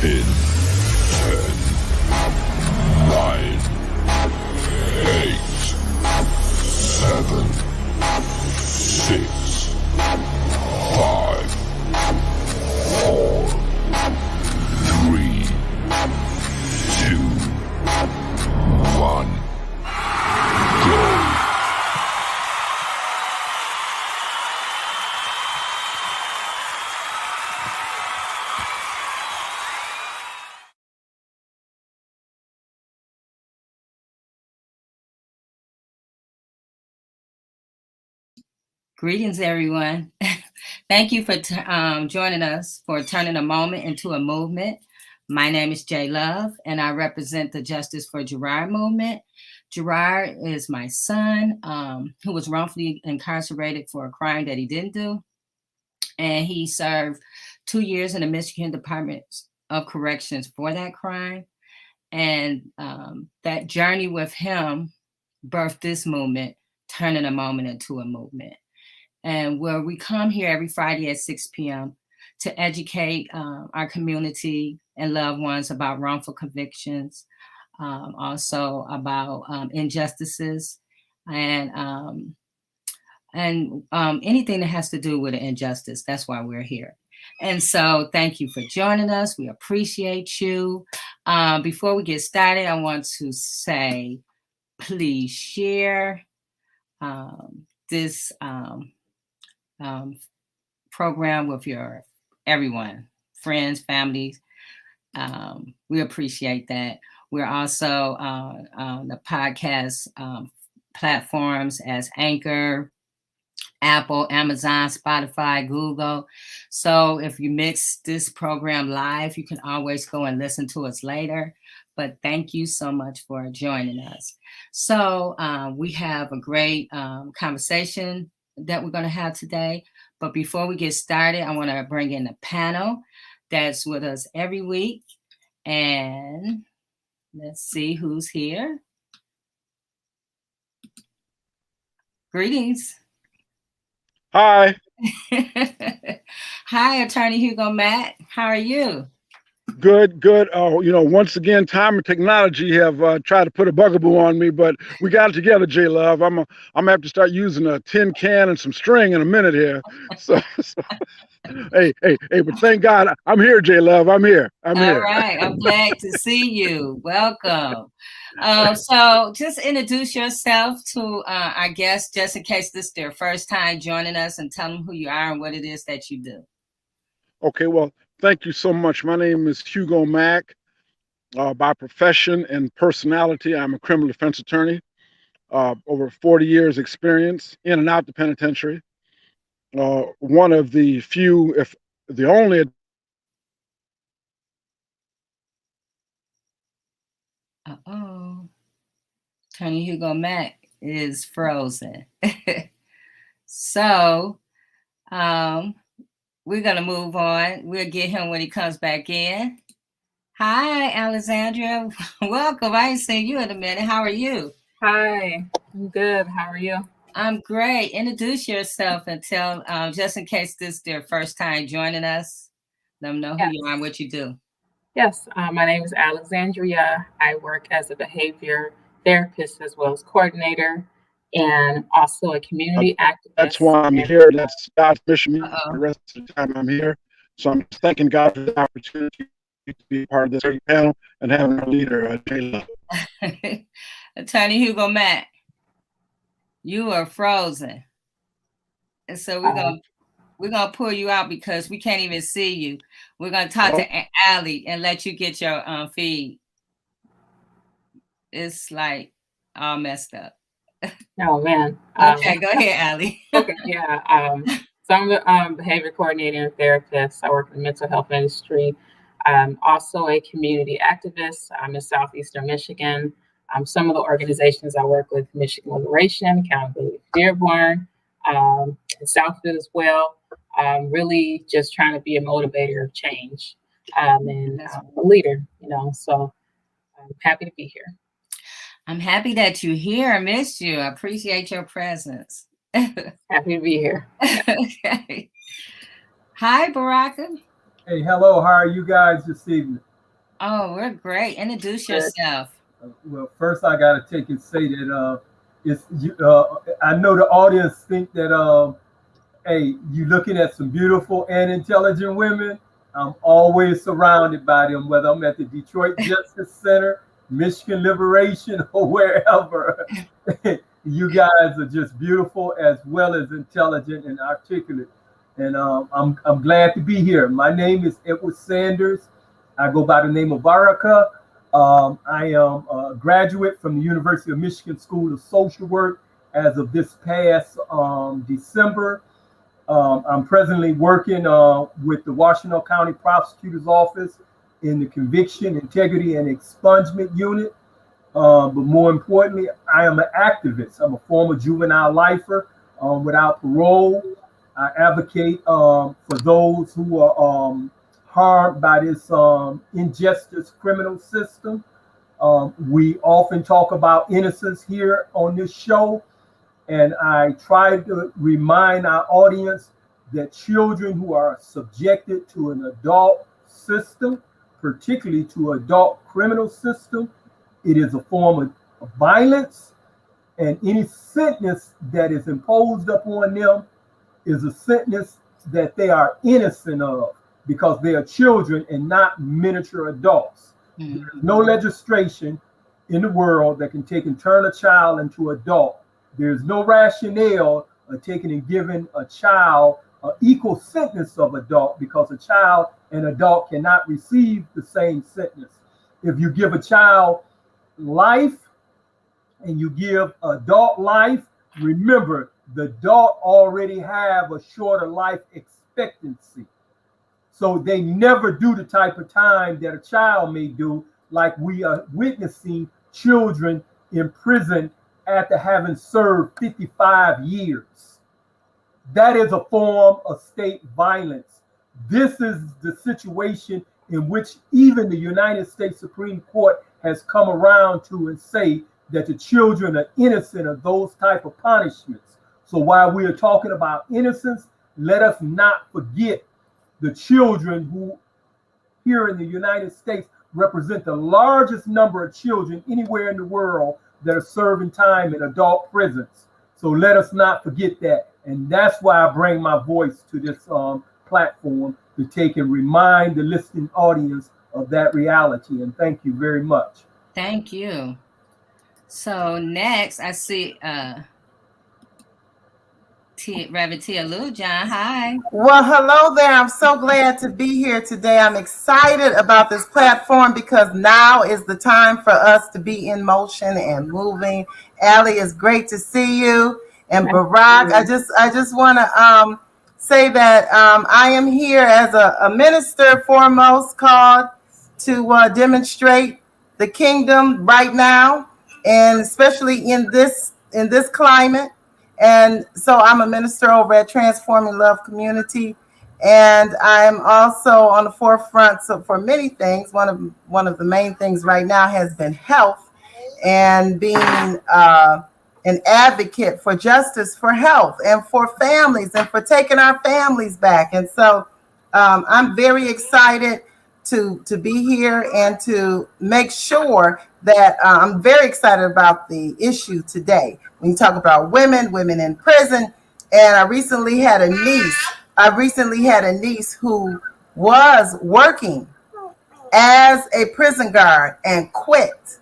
In 10, 9, 8, 7, 6, 5, 4, 3, 2, 1, go. Greetings, everyone. Thank you for joining us for Turning a Moment into a Movement. My name is J Love, and I represent the Justice for Gerard movement. Gerard is my son, who was wrongfully incarcerated for a crime that he didn't do. And he served 2 years in the Michigan Department of Corrections for that crime. And that journey with him birthed this movement, Turning a Moment into a Movement. And where we come here every Friday at 6 p.m. to educate our community and loved ones about wrongful convictions, also about injustices, and anything that has to do with an injustice. That's why we're here. And so thank you for joining us. We appreciate you. Before we get started, I want to say, please share this program with everyone, friends, families. We appreciate that. We're also on the podcast platforms as Anchor, Apple, Amazon, Spotify, Google. So if you mix this program live, you can always go and listen to us later. But thank you so much for joining us. So we have a great conversation that we're going to have today. But before we get started, I want to bring in a panel that's with us every week. And let's see who's here. Greetings. Hi. Hi, Attorney Hugo Mack. How are you? Good. Once again, time and technology have tried to put a bugaboo on me, but we got it together, J Love. I'm gonna have to start using a tin can and some string in a minute here. So hey, but thank God I'm here, J Love. I'm here. All right. I'm glad to see you. Welcome. So just introduce yourself to our guests, just in case this is their first time joining us, and tell them who you are and what it is that you do. Okay, well, thank you so much. My name is Hugo Mack. By profession and personality, I'm a criminal defense attorney. Over 40 years experience in and out the penitentiary. One of the few, if the only. Attorney Hugo Mack is frozen. So we're going to move on. We'll get him when he comes back in. Hi, Alexandria. Welcome. I ain't seen you in a minute. How are you? Hi, I'm good. How are you? I'm great. Introduce yourself and tell, just in case this is their first time joining us, let them know who you are and what you do. Yes, my name is Alexandria. I work as a behavior therapist as well as coordinator, and also a community activist. That's why I'm here. That's God's mission. The rest of the time I'm here. So I'm thanking God for the opportunity to be part of this panel and having our leader, J Love. Attorney Hugo Mack, you are frozen. And so we're gonna pull you out because we can't even see you. We're gonna talk to Allie and let you get your feed. It's like all messed up. Oh man. Okay, go ahead, Allie. Okay, yeah. So I'm a behavior coordinator and therapist. I work in the mental health industry. I'm also a community activist. I'm in Southeastern Michigan. Some of the organizations I work with, Michigan Liberation, Accountability for Dearborn, and Southfield as well. Really just trying to be a motivator of change and a leader, so I'm happy to be here. I'm happy that you're here. I missed you. I appreciate your presence. Happy to be here. Okay. Hi, Baraka. Hey, hello. How are you guys this evening? Oh, we're great. Introduce Good. yourself. Well, first I got to take and say that it's you. I know the audience think that hey, you looking at some beautiful and intelligent women. I'm always surrounded by them, whether I'm at the Detroit Justice Center, Michigan Liberation, or wherever. You guys are just beautiful as well as intelligent and articulate. And I'm glad to be here. My name is Edward Sanders. I go by the name of Baraka. I am a graduate from the University of Michigan School of Social Work as of this past December. I'm presently working with the Washington County Prosecutor's Office in the Conviction, Integrity, and Expungement Unit. But more importantly, I am an activist. I'm a former juvenile lifer without parole. I advocate for those who are harmed by this injustice criminal system. We often talk about innocence here on this show, and I try to remind our audience that children who are subjected to an adult system, particularly to adult criminal system, it is a form of violence, and any sentence that is imposed upon them is a sentence that they are innocent of because they are children and not miniature adults. Mm-hmm. There's no legislation in the world that can take and turn a child into adult. There's no rationale of taking and giving a child an equal sentence of adult because a child and adult cannot receive the same sentence. If you give a child life and you give adult life, remember the adult already have a shorter life expectancy. So they never do the type of time that a child may do, like we are witnessing children in prison after having served 55 years. That is a form of state violence. This is the situation in which even the United States Supreme Court has come around to and say that the children are innocent of those type of punishments. So while we are talking about innocence, let us not forget the children who here in the United States represent the largest number of children anywhere in the world that are serving time in adult prisons. So let us not forget that. And that's why I bring my voice to this platform to take and remind the listening audience of that reality. And thank you very much. Thank you. So next I see Reverend Tia Lou John. Hi. Well, hello there. I'm so glad to be here today. I'm excited about this platform because now is the time for us to be in motion and moving. Allie, it's great to see you. And Barack, I just want to say that I am here as a minister foremost, called to demonstrate the kingdom right now, and especially in this climate. And so I'm a minister over at Transforming Love Community, and I'm also on the forefront for many things. One of the main things right now has been health, and being an advocate for justice for health and for families and for taking our families back. And so I'm very excited to be here and to make sure that I'm very excited about the issue today. When you talk about women in prison, and I recently had a niece who was working as a prison guard and quit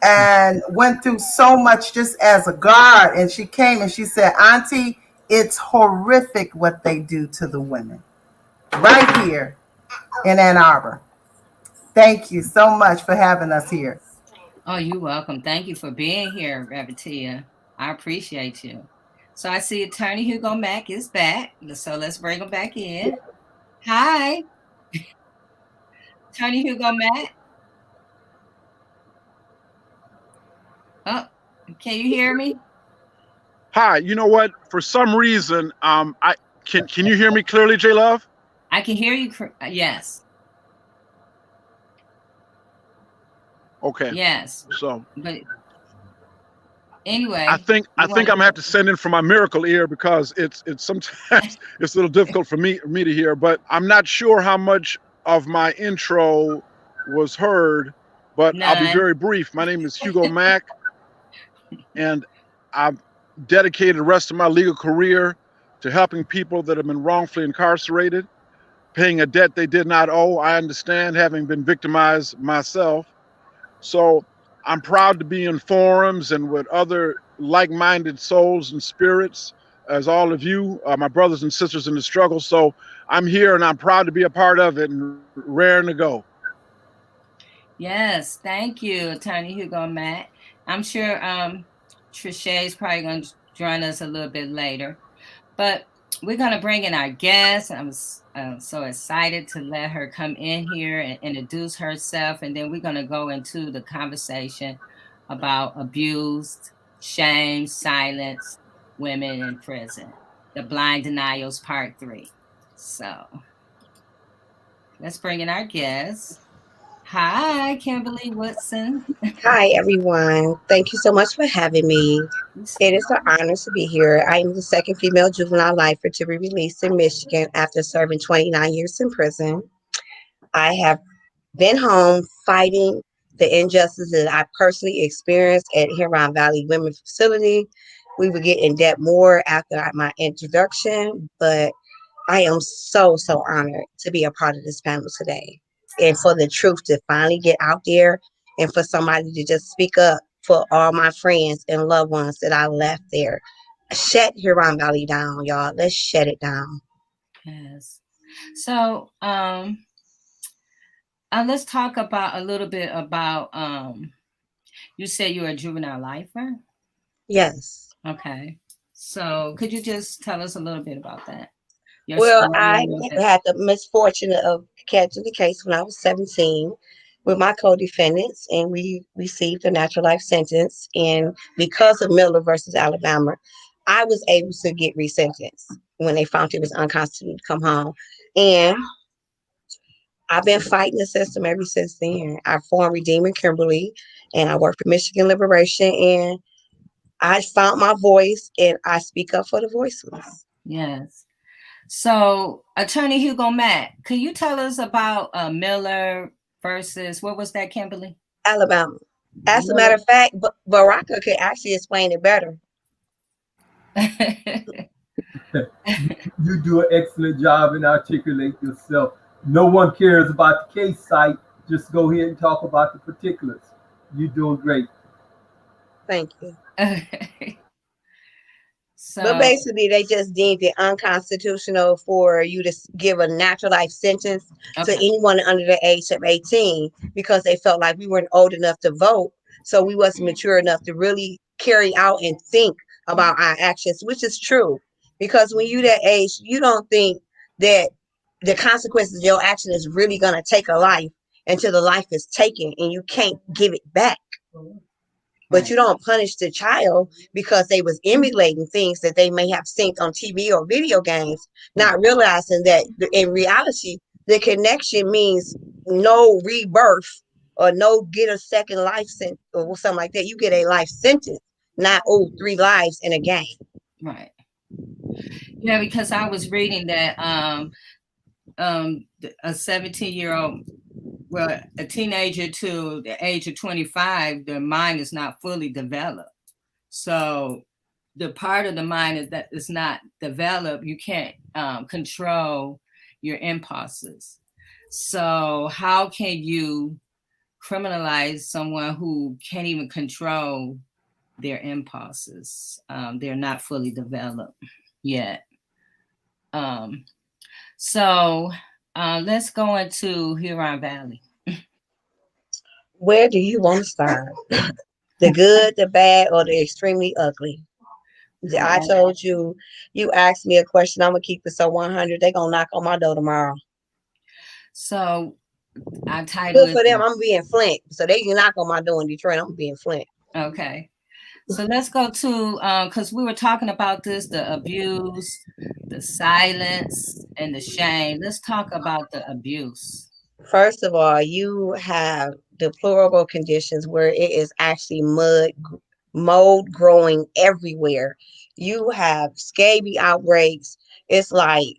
and went through so much just as a guard. And she came and she said, "Auntie, it's horrific what they do to the women right here in Ann Arbor." Thank you so much for having us here. Oh, you're welcome. Thank you for being here, Reverend Tia. I appreciate you. So I see Attorney Hugo Mack is back. So let's bring him back in. Hi. Attorney Hugo Mack. Oh, can you hear me? Hi. You know what? For some reason, can you hear me clearly, J Love? I can hear you. Yes. Okay. Yes. So, but anyway, I think I'm gonna have to send in for my miracle ear because it's sometimes it's a little difficult for me to hear. But I'm not sure how much of my intro was heard, but I'll be None. very brief. My name is Hugo Mack, and I've dedicated the rest of my legal career to helping people that have been wrongfully incarcerated, paying a debt they did not owe. I understand, having been victimized myself. So I'm proud to be in forums and with other like-minded souls and spirits, as all of you, my brothers and sisters in the struggle. So I'm here and I'm proud to be a part of it and raring to go. Yes, thank you, Attorney Hugo Mack. I'm sure Trisha is probably going to join us a little bit later, but we're going to bring in our guest. I'm so excited to let her come in here and introduce herself, and then we're going to go into the conversation about abused, shame, silence, women in prison, the blind denials, part 3. So let's bring in our guest. Hi, Kimberly Woodson. Hi, everyone. Thank you so much for having me. It is an honor to be here. I am the second female juvenile lifer to be released in Michigan after serving 29 years in prison. I have been home fighting the injustices that I personally experienced at Huron Valley Women's Facility. We will get in depth more after my introduction, but I am so honored to be a part of this panel today and for the truth to finally get out there and for somebody to just speak up for all my friends and loved ones that I left there. Shut Huron Valley down, y'all. Let's shut it down. Yes. So let's talk about a little bit about you said you're a juvenile lifer? Yes. Okay. So could you just tell us a little bit about that? Well, I had the misfortune of catching the case when I was 17 with my co-defendants, and we received a natural life sentence. And because of Miller versus Alabama, I was able to get resentenced when they found it was unconstituted to come home. And I've been fighting the system ever since then. I formed Redeeming Kimberly, and I work for Michigan Liberation, and I found my voice, and I speak up for the voiceless. Yes. So, Attorney Hugo Mack, could you tell us about Miller versus, what was that, Kimberly? Alabama. As a matter of fact, Baraka could actually explain it better. You do an excellent job and articulate yourself. No one cares about the case site. Just go ahead and talk about the particulars. You're doing great. Thank you. So, but basically, they just deemed it unconstitutional for you to give a natural life sentence to anyone under the age of 18 because they felt like we weren't old enough to vote. So we wasn't mature enough to really carry out and think about our actions, which is true. Because when you're that age, you don't think that the consequences of your action is really going to take a life until the life is taken and you can't give it back. But you don't punish the child because they was emulating things that they may have seen on TV or video games, not realizing that in reality, the connection means no rebirth or no get a second life sentence or something like that. You get a life sentence, not 3 lives in a game. Right. Yeah, because I was reading that a 17-year-old, well, a teenager to the age of 25, their mind is not fully developed. So the part of the mind that is not developed, you can't control your impulses. So how can you criminalize someone who can't even control their impulses? They're not fully developed yet. So let's go into Huron Valley. Where do you want to start? The good, the bad, or the extremely ugly? I told you, you asked me a question, I'm going to keep it so 100. They're going to knock on my door tomorrow. So I titled good for them, I'm being Flint. So they can knock on my door in Detroit, I'm being Flint. Okay. So let's go to, because we were talking about this, the abuse, the silence, and the shame. Let's talk about the abuse. First of all, you have deplorable conditions where it is actually mold growing everywhere. You have scabies outbreaks. It's like,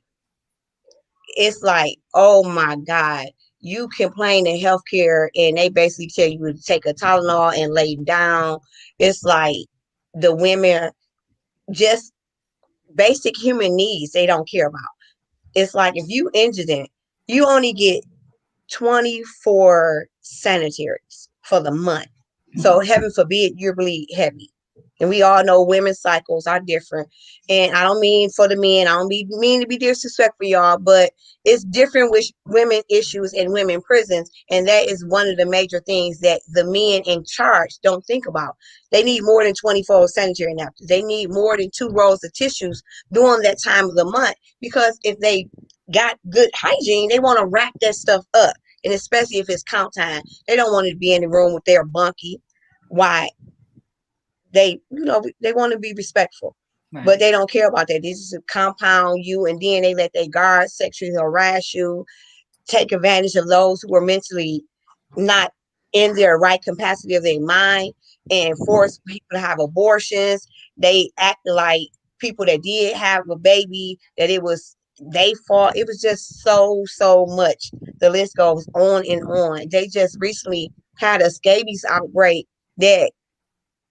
oh my God. you complain in healthcare and they basically tell you to take a Tylenol and lay down. It's like the women just basic human needs they don't care about. It's like if you indigent, you only get 24 sanitaries for the month. So heaven forbid you bleed heavy. And we all know women's cycles are different. And I don't mean for the men, I don't mean to be disrespectful, y'all, but it's different with women issues in women prisons. And that is one of the major things that the men in charge don't think about. They need more than 24 sanitary napkins. They need more than 2 rolls of tissues during that time of the month. Because if they got good hygiene, they want to wrap that stuff up. And especially if it's count time, they don't want to be in the room with their bunkie. Why? They want to be respectful, Right. but they don't care about that. This is a compound you, and then they let their guards sexually harass you, take advantage of those who are mentally not in their right capacity of their mind, and force people to have abortions. They acted like people that did have a baby, that it was they fault. It was just so much. The list goes on and on. They just recently had a scabies outbreak that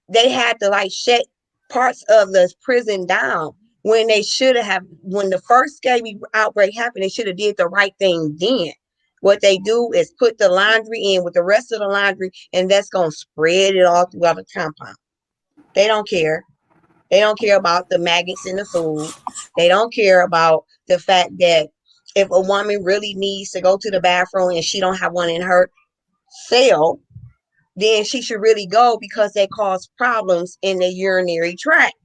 they had to like shut parts of the prison down when they should have. When the first scabies outbreak happened, they should have did the right thing then. What they do is put the laundry in with the rest of the laundry, and that's going to spread it all throughout the compound. They don't care. They don't care about the maggots in the food. They don't care about the fact that if a woman really needs to go to the bathroom and she don't have one in her cell, then she should really go, because they cause problems in the urinary tract.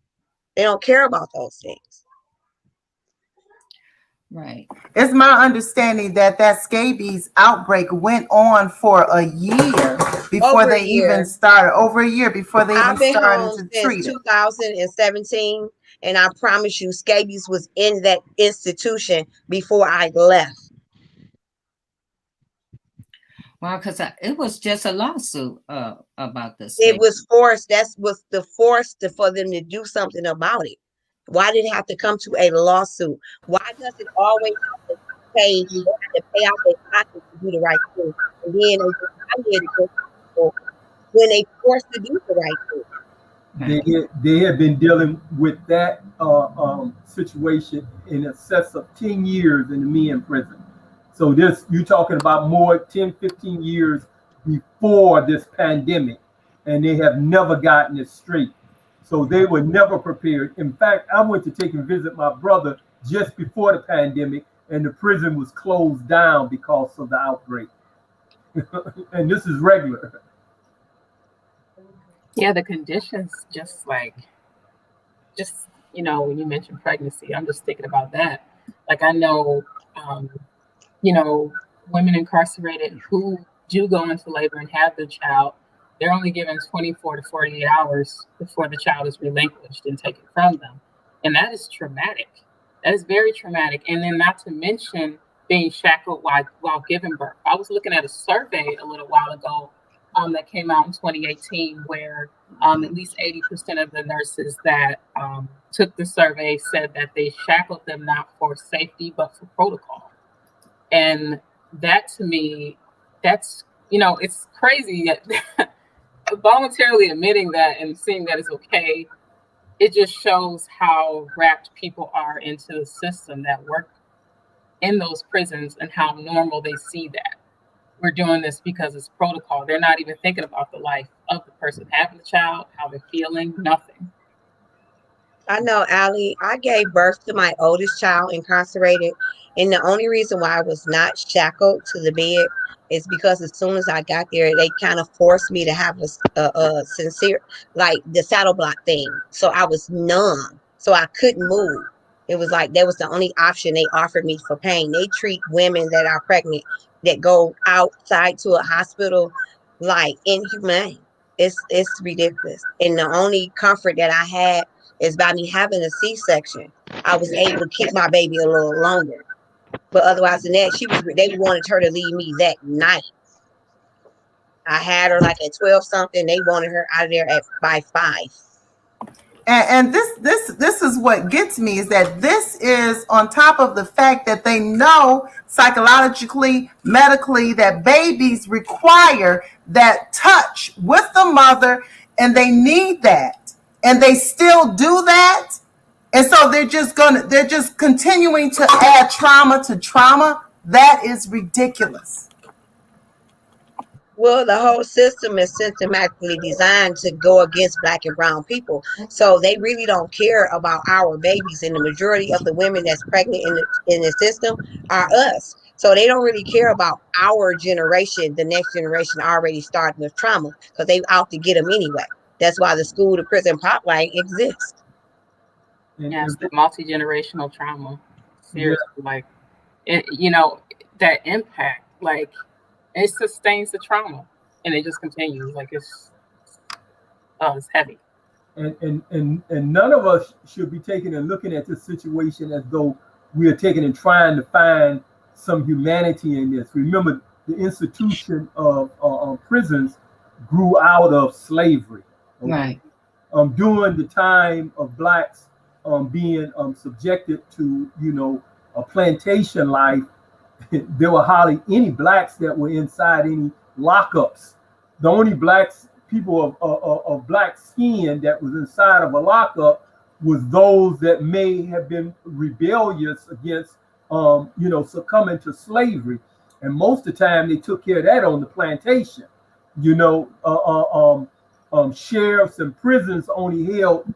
They don't care about those things. Right. It's my understanding that scabies outbreak went on for a year before Over a they year. even started. Over a year before they I've even been started home to treat since it. 2017, and I promise you, scabies was in that institution before I left. Wow, because it was just a lawsuit about this. It was forced. That was the force for them to do something about it. Why did it have to come to a lawsuit? Why does it always have to pay? They have to pay out their pockets to do the right thing, and then they just retaliate against people when they forced to do the right thing. They have been dealing with that situation in excess of 10 years in the men prison. So this, you're talking about more 10, 15 years before this pandemic, and they have never gotten it straight. So they were never prepared. In fact, I went to take and visit my brother just before the pandemic, and the prison was closed down because of the outbreak. And this is regular. Yeah, the conditions, when you mentioned pregnancy, I'm just thinking about that. Like, I know, women incarcerated who do go into labor and have their child, they're only given 24 to 48 hours before the child is relinquished and taken from them. And that is traumatic. That is very traumatic. And then not to mention being shackled while giving birth. I was looking at a survey a little while ago that came out in 2018, where at least 80% of the nurses that took the survey said that they shackled them not for safety, but for protocol. And that, to me, that's, it's crazy that voluntarily admitting that and seeing that is okay. It just shows how wrapped people are into the system that work in those prisons and how normal they see that. We're doing this because it's protocol. They're not even thinking about the life of the person having the child, how they're feeling, nothing. I know, Allie, I gave birth to my oldest child incarcerated. And the only reason why I was not shackled to the bed is because as soon as I got there, they kind of forced me to have a sincere, like the saddle block thing. So I was numb. So I couldn't move. It was like that was the only option they offered me for pain. They treat women that are pregnant that go outside to a hospital like inhumane. It's ridiculous. And the only comfort that I had is by me having a C-section. I was able to keep my baby a little longer. But otherwise than that, they wanted her to leave me that night. I had her like at 12 something. They wanted her out of there by 5. And this is what gets me, is that this is on top of the fact that they know psychologically, medically, that babies require that touch with the mother, and they need that, and they still do that. And so they're just continuing to add trauma to trauma. That is ridiculous. Well, the whole system is systematically designed to go against Black and brown people. So they really don't care about our babies. And the majority of the women that's pregnant in the system are us. So they don't really care about our generation. The next generation already starting with trauma because they out to get them anyway. That's why the school to prison pipeline exists. Yes, the multi-generational trauma. Seriously, like it, that impact, like it sustains the trauma and it just continues. Like it's heavy. And none of us should be taking and looking at this situation as though we are taking and trying to find some humanity in this. Remember, the institution of prisons grew out of slavery. Okay? Right. During the time of Blacks being subjected to, a plantation life, there were hardly any Blacks that were inside any lockups. The only people of Black skin that was inside of a lockup was those that may have been rebellious against, succumbing to slavery. And most of the time they took care of that on the plantation. Sheriffs and prisons only held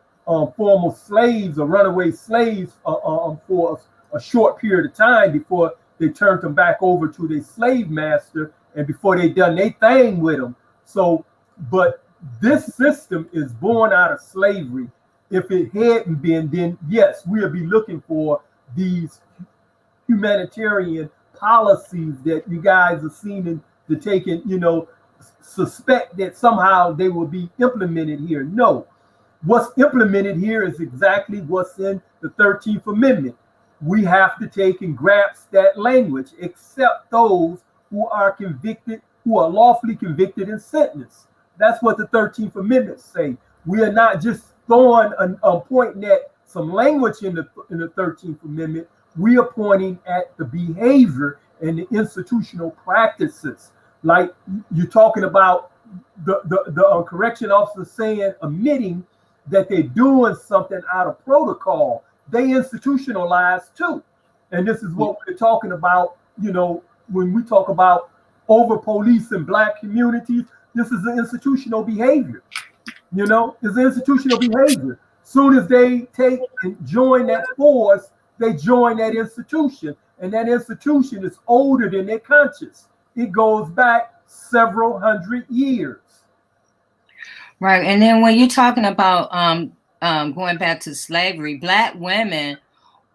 former slaves or runaway slaves for a short period of time before they turned them back over to their slave master and before they done their thing with them. So, but this system is born out of slavery. If it hadn't been, then yes, we'll be looking for these humanitarian policies that you guys are seeming to take and, suspect that somehow they will be implemented here. No, what's implemented here is exactly what's in the 13th Amendment. We have to take and grasp that language, except those who are convicted, who are lawfully convicted and sentenced. That's what the 13th Amendment say. We are not just pointing at some language in the 13th Amendment. We are pointing at the behavior and the institutional practices. Like you're talking about the correction officer saying, admitting that they're doing something out of protocol. They institutionalize too. And this is what we're talking about, when we talk about over policing Black communities. This is an institutional behavior. It's an institutional behavior. Soon as they take and join that force, they join that institution. And that institution is older than their conscience. It goes back several hundred years. Right. And then when you're talking about going back to slavery, Black women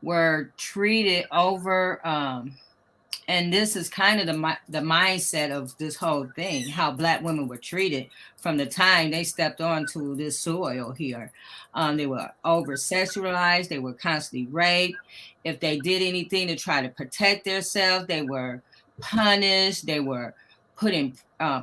were treated over, and this is kind of the mindset of this whole thing, how Black women were treated from the time they stepped onto this soil here. They were over sexualized. They were constantly raped. If they did anything to try to protect themselves, they were punished. They were put in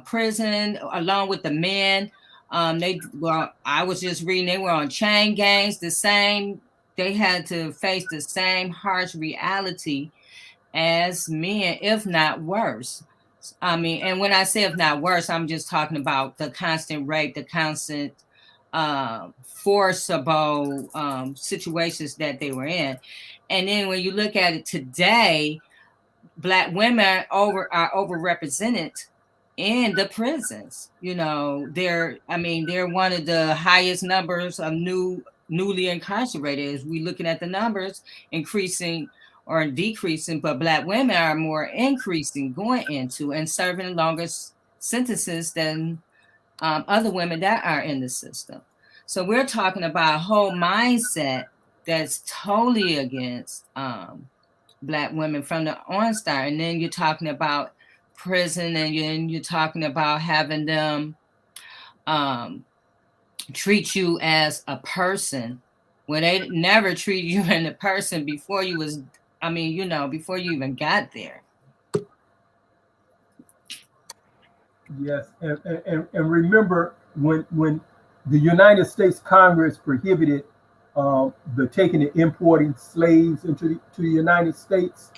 prison along with the men. I was just reading, they were on chain gangs, they had to face the same harsh reality as men, if not worse. I mean, and when I say if not worse, I'm just talking about the constant rape, the constant forcible situations that they were in. And then when you look at it today, Black women are overrepresented in the prisons. They're one of the highest numbers of newly incarcerated. As we looking at the numbers increasing or decreasing, but Black women are more increasing, going into and serving longer sentences than other women that are in the system. So we're talking about a whole mindset that's totally against Black women from the onstart. And then you're talking about prison, and you're talking about having them treat you as a person when they never treat you as a person before you before you even got there. Yes, and remember when the United States Congress prohibited the taking and importing slaves into the United States.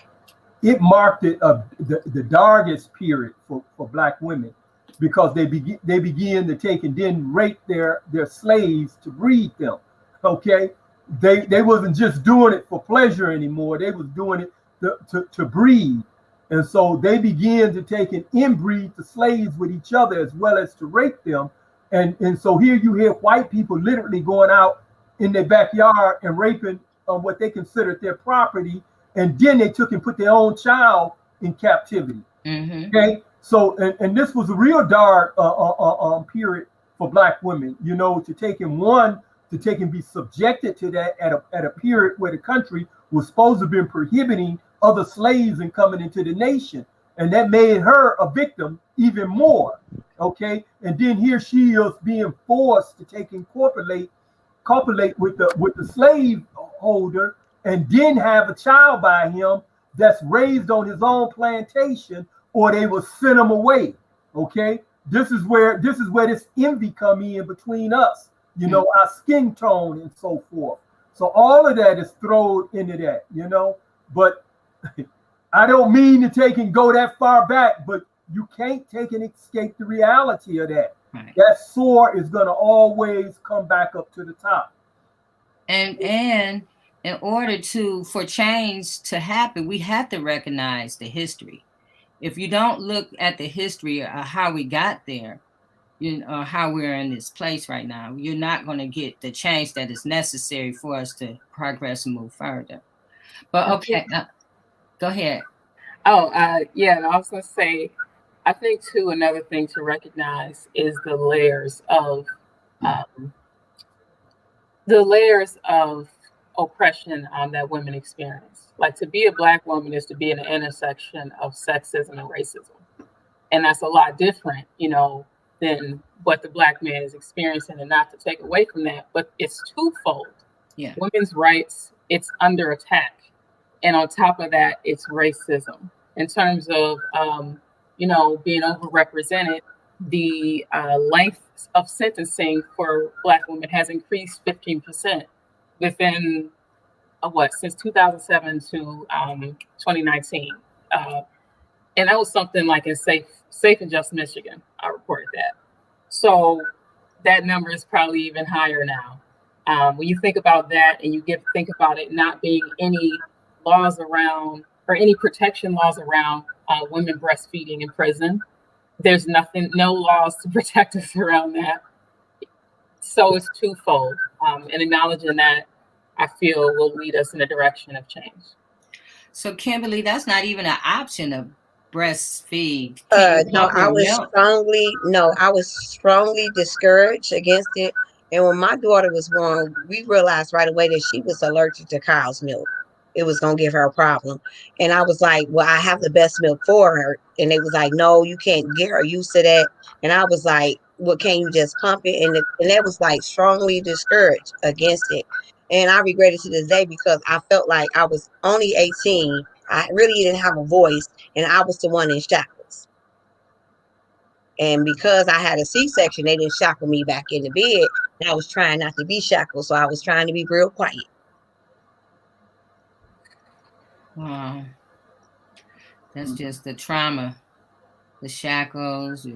It marked it the darkest period for Black women, because they began to take and then rape their slaves to breed them. Okay, they wasn't just doing it for pleasure anymore. They was doing it to breed. And so they began to take and inbreed the slaves with each other as well as to rape them. And so here you hear white people literally going out in their backyard and raping what they considered their property. And then they took and put their own child in captivity. Mm-hmm. Okay, so and this was a real dark period for Black women, you know, to take and be subjected to that at a period where the country was supposed to have been prohibiting other slaves and coming into the nation, and that made her a victim even more. Okay, and then here she is being forced to take and copulate with the slave holder, and then have a child by him that's raised on his own plantation, or they will send him away. Okay, this is where this envy come in between us, you know, our skin tone and so forth. So all of that is thrown into that, you know. But I don't mean to take and go that far back, but you can't take and escape the reality of that. Right. That sore is going to always come back up to the top. And in order for change to happen, we have to recognize the history. If you don't look at the history of how we got there, you know, how we're in this place right now, you're not going to get the change that is necessary for us to progress and move further. But okay, go ahead. Oh, yeah, and I was going to say, I think too, another thing to recognize is the layers of oppression that women experience. Like, to be a Black woman is to be in the intersection of sexism and racism. And that's a lot different, you know, than what the Black man is experiencing, and not to take away from that, but it's twofold. Yeah. Women's rights, it's under attack. And on top of that, it's racism. In terms of, you know, being overrepresented, the length of sentencing for Black women has increased 15% within since 2007 to 2019. And that was something like in Safe and Just Michigan, I reported that. So that number is probably even higher now. When you think about that, and you think about it not being any laws around, or any protection laws around women breastfeeding in prison, there's no laws to protect us around that. So it's twofold. And acknowledging that, I feel, will lead us in a direction of change. So Kimberly, that's not even an option to breastfeed. No, I was strongly discouraged against it. And when my daughter was born, we realized right away that she was allergic to cow's milk. It was going to give her a problem. And I was like, well, I have the best milk for her. And they was like, no, you can't get her used to that. And I was like, well, can you just pump it? And that was like strongly discouraged against it. And I regret it to this day, because I felt like I was only 18. I really didn't have a voice, and I was the one in shackles. And because I had a C-section, they didn't shackle me back in the bed. And I was trying not to be shackled, so I was trying to be real quiet. Wow. That's just the trauma, the shackles,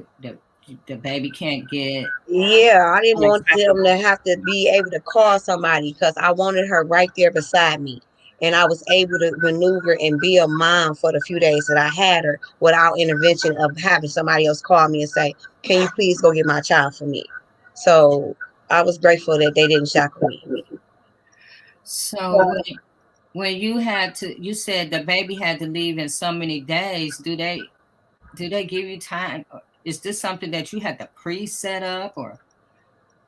the baby can't get. Yeah, I didn't want them to have to be able to call somebody, because I wanted her right there beside me. And I was able to maneuver and be a mom for the few days that I had her, without intervention of having somebody else call me and say, can you please go get my child for me? So I was grateful that they didn't shackle me. So when you said the baby had to leave in so many days, do they give you time? Is this something that you had to pre-set up, or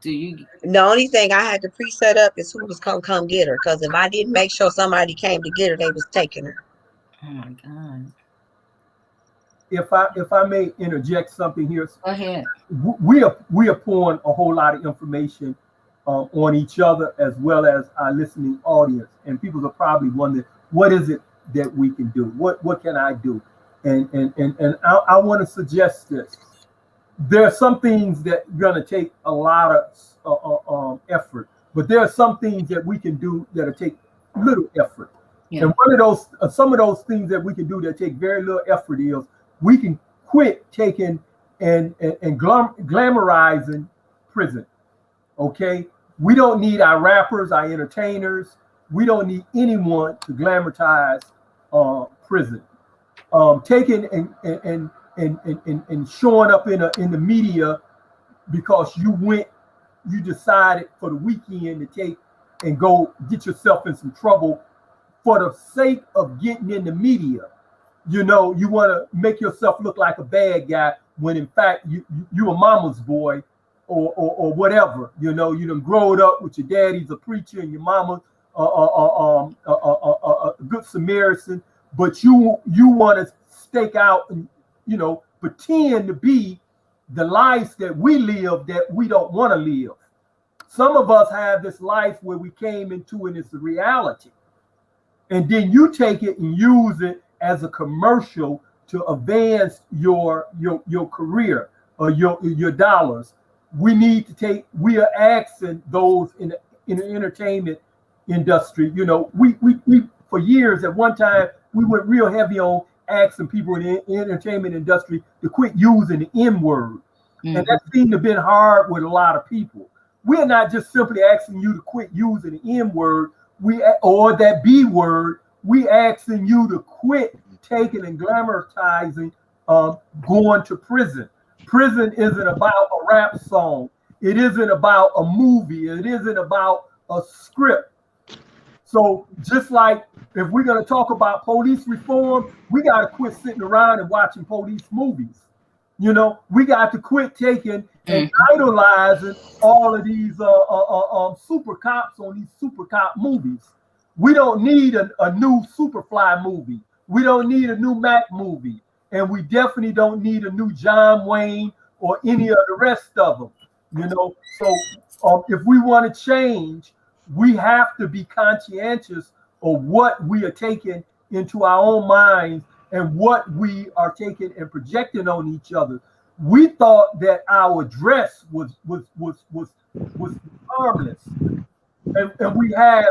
do you? The only thing I had to pre-set up is who was come get her. Because if I didn't make sure somebody came to get her, they was taking her. Oh my God. If I may interject something here. Go ahead. We are pouring a whole lot of information on each other, as well as our listening audience. And people are probably wondering, what is it that we can do? What can I do? And I want to suggest this. There are some things that are going to take a lot of effort. But there are some things that we can do that'll take little effort. Yeah. And some of those things that we can do that take very little effort is we can quit taking and glamorizing prison. Okay, we don't need our rappers, our entertainers. We don't need anyone to glamorize prison. Taking and showing up in the media because you decided for the weekend to take and go get yourself in some trouble for the sake of getting in the media. You know, you want to make yourself look like a bad guy when in fact you a mama's boy or whatever. You know, you done growed up with your daddy's a preacher and your mama a good Samaritan, but you want to stake out and, you know, pretend to be the life that we live that we don't want to live. Some of us have this life where we came into and it's a reality. And then you take it and use it as a commercial to advance your career or your dollars. We are asking those in the entertainment industry, you know, we for years at one time, we went real heavy on asking people in the entertainment industry to quit using the N word. Mm-hmm. And that seemed to have been hard with a lot of people. We're not just simply asking you to quit using the N word, or that B word. We asking you to quit taking and glamorizing going to prison. Prison isn't about a rap song. It isn't about a movie. It isn't about a script. So just like if we're going to talk about police reform, we got to quit sitting around and watching police movies. You know, we got to quit taking and idolizing all of these super cops on these super cop movies. We don't need a new Superfly movie. We don't need a new Mac movie. And we definitely don't need a new John Wayne or any of the rest of them. You know, so if we want to change, we have to be conscientious of what we are taking into our own minds and what we are taking and projecting on each other. We thought that our dress was harmless, and we have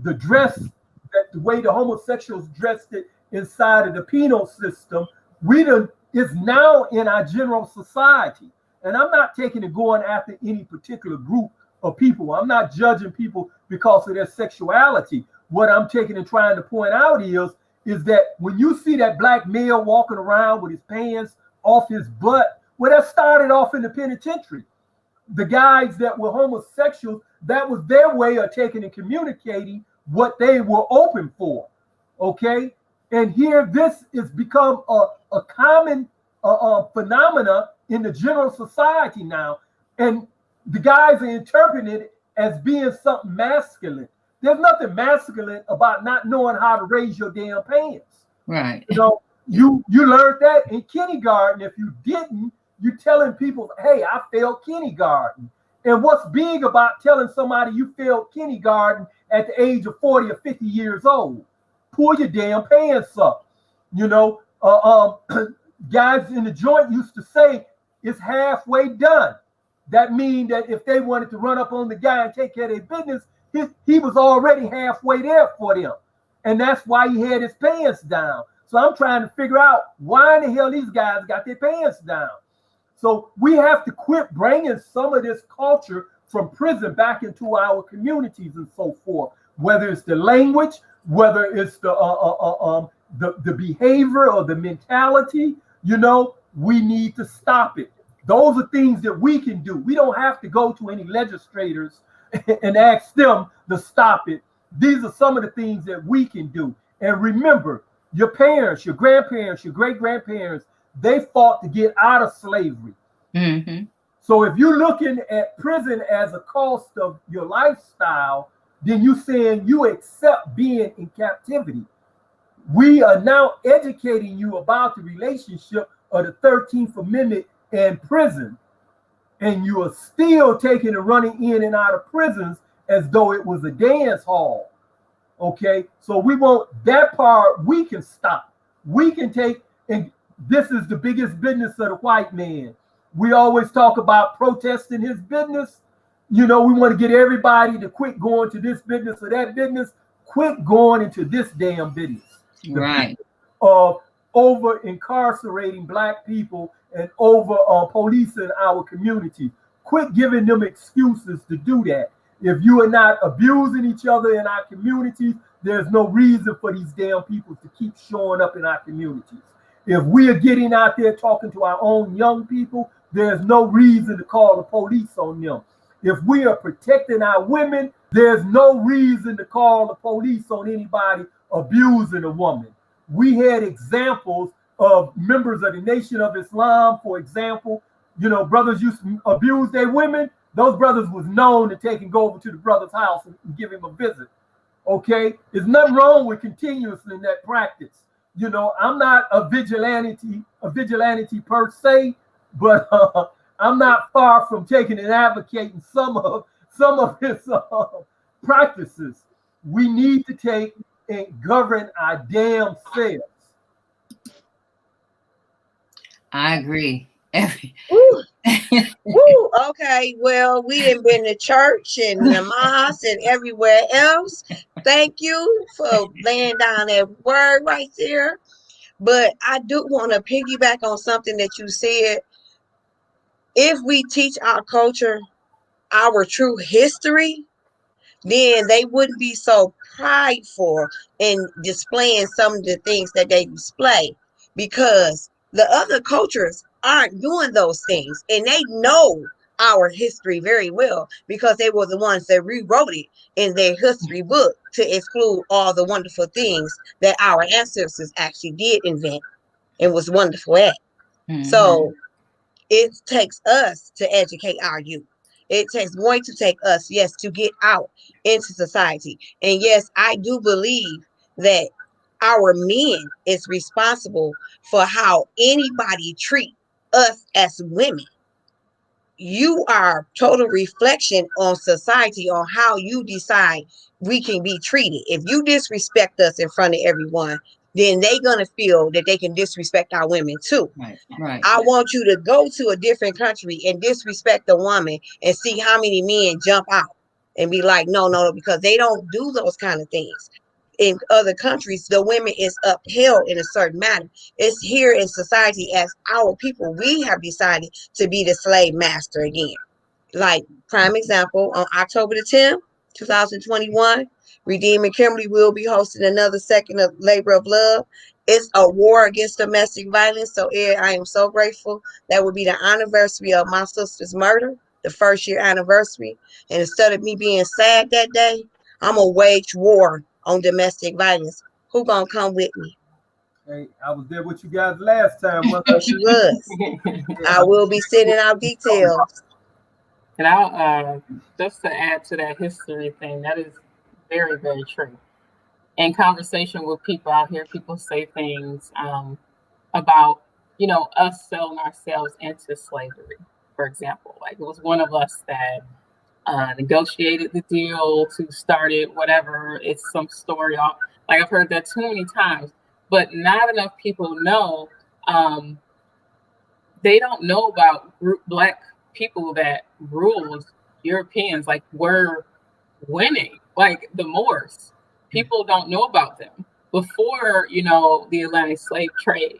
the dress that the way the homosexuals dressed it inside of the penal system. It's now in our general society, and I'm not taking and going after any particular group of people. I'm not judging people because of their sexuality. What I'm taking and trying to point out is that when you see that black male walking around with his pants off his butt, well, that started off in the penitentiary. The guys that were homosexuals, that was their way of taking and communicating what they were open for. Okay, and here this has become a common phenomena in the general society now, and the guys are interpreting it as being something masculine. There's nothing masculine about not knowing how to raise your damn pants. Right. You know, you learned that in kindergarten. If you didn't, you're telling people, hey, I failed kindergarten. And what's big about telling somebody you failed kindergarten at the age of 40 or 50 years old? Pull your damn pants up. You know, guys in the joint used to say it's halfway done. That means that if they wanted to run up on the guy and take care of their business, he was already halfway there for them. And that's why he had his pants down. So I'm trying to figure out why in the hell these guys got their pants down. So we have to quit bringing some of this culture from prison back into our communities and so forth, whether it's the language, whether it's the behavior or the mentality. You know, we need to stop it. Those are things that we can do. We don't have to go to any legislators and ask them to stop it. These are some of the things that we can do. And remember, your parents, your grandparents, your great-grandparents, they fought to get out of slavery. Mm-hmm. So if you're looking at prison as a cost of your lifestyle, then you're saying you accept being in captivity. We are now educating you about the relationship of the 13th Amendment and prison. And you are still taking and running in and out of prisons as though it was a dance hall. Okay, so we want that part, we can stop. We can take, and this is the biggest business of the white man. We always talk about protesting his business. You know, we want to get everybody to quit going to this business or that business. Quit going into this damn business. Right. Of over incarcerating Black people and over policing our community. Quit giving them excuses to do that. If you are not abusing each other in our communities, there's no reason for these damn people to keep showing up in our communities. If we are getting out there talking to our own young people, there's no reason to call the police on them. If we are protecting our women, there's no reason to call the police on anybody abusing a woman. We had examples of members of the Nation of Islam, for example. You know, brothers used to abuse their women. Those brothers was known to take and go over to the brother's house and give him a visit. Okay, there's nothing wrong with continuously in that practice. You know, I'm not a vigilante per se, but I'm not far from taking and advocating some of his practices. We need to take and govern our damn selves. I agree. Woo. Woo. Okay, well, we have been to church and the mosque and everywhere else. Thank you for laying down that word right there. But I do want to piggyback on something that you said. If we teach our culture our true history, then they wouldn't be so prideful in displaying some of the things that they display, because the other cultures aren't doing those things, and they know our history very well because they were the ones that rewrote it in their history book to exclude all the wonderful things that our ancestors actually did invent and was wonderful at. So it takes us to educate our youth. It takes going to take us, yes, to get out into society. And yes, I do believe that our men is responsible for how anybody treat us as women. You are total reflection on society, on how you decide we can be treated. If you disrespect us in front of everyone, then they're going to feel that they can disrespect our women too. Right. I want you to go to a different country and disrespect a woman and see how many men jump out and be like, no, because they don't do those kind of things. In other countries, the women is upheld in a certain manner. It's here in society as our people, we have decided to be the slave master again. Like, prime example, on October the 10th, 2021, Redeeming Kimberly will be hosting another second of Labor of Love. It's a war against domestic violence. So I am so grateful. That will be the anniversary of my sister's murder, the first year anniversary. And instead of me being sad that day, I'm going to wage war on domestic violence. Who going to come with me? Hey, I was there with you guys last time. Yes, she was. I will be sending out details. And I'll just to add to that history thing, that is very, very true. In conversation with people out here, people say things about, you know, us selling ourselves into slavery, for example. Like, it was one of us that negotiated the deal to start it, whatever. It's some story. Like, I've heard that too many times, but not enough people know. They don't know about Black people that ruled Europeans, like, were winning, like the Moors. People don't know about them before, you know, the Atlantic slave trade,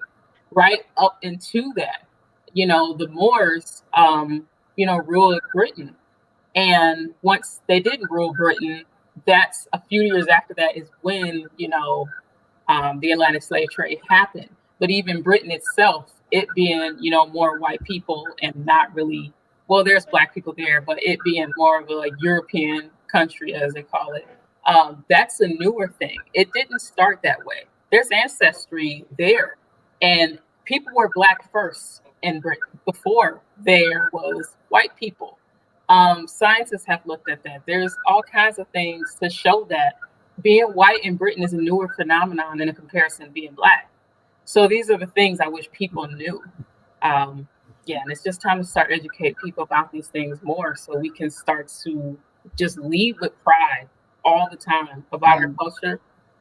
right up into that. You know, the Moors, you know, ruled Britain. And once they didn't rule Britain, that's a few years after that is when, you know, the Atlantic slave trade happened. But even Britain itself, it being, you know, more white people and not really, well, there's Black people there, but it being more of a like European country, as they call it, that's a newer thing. It didn't start that way. There's ancestry there, and people were Black first in Britain before there was white people. Scientists have looked at that. There's all kinds of things to show that being white in Britain is a newer phenomenon in a comparison to being Black. So these are the things I wish people knew. Yeah, and it's just time to start educating people about these things more so we can start to just lead with pride all the time about our culture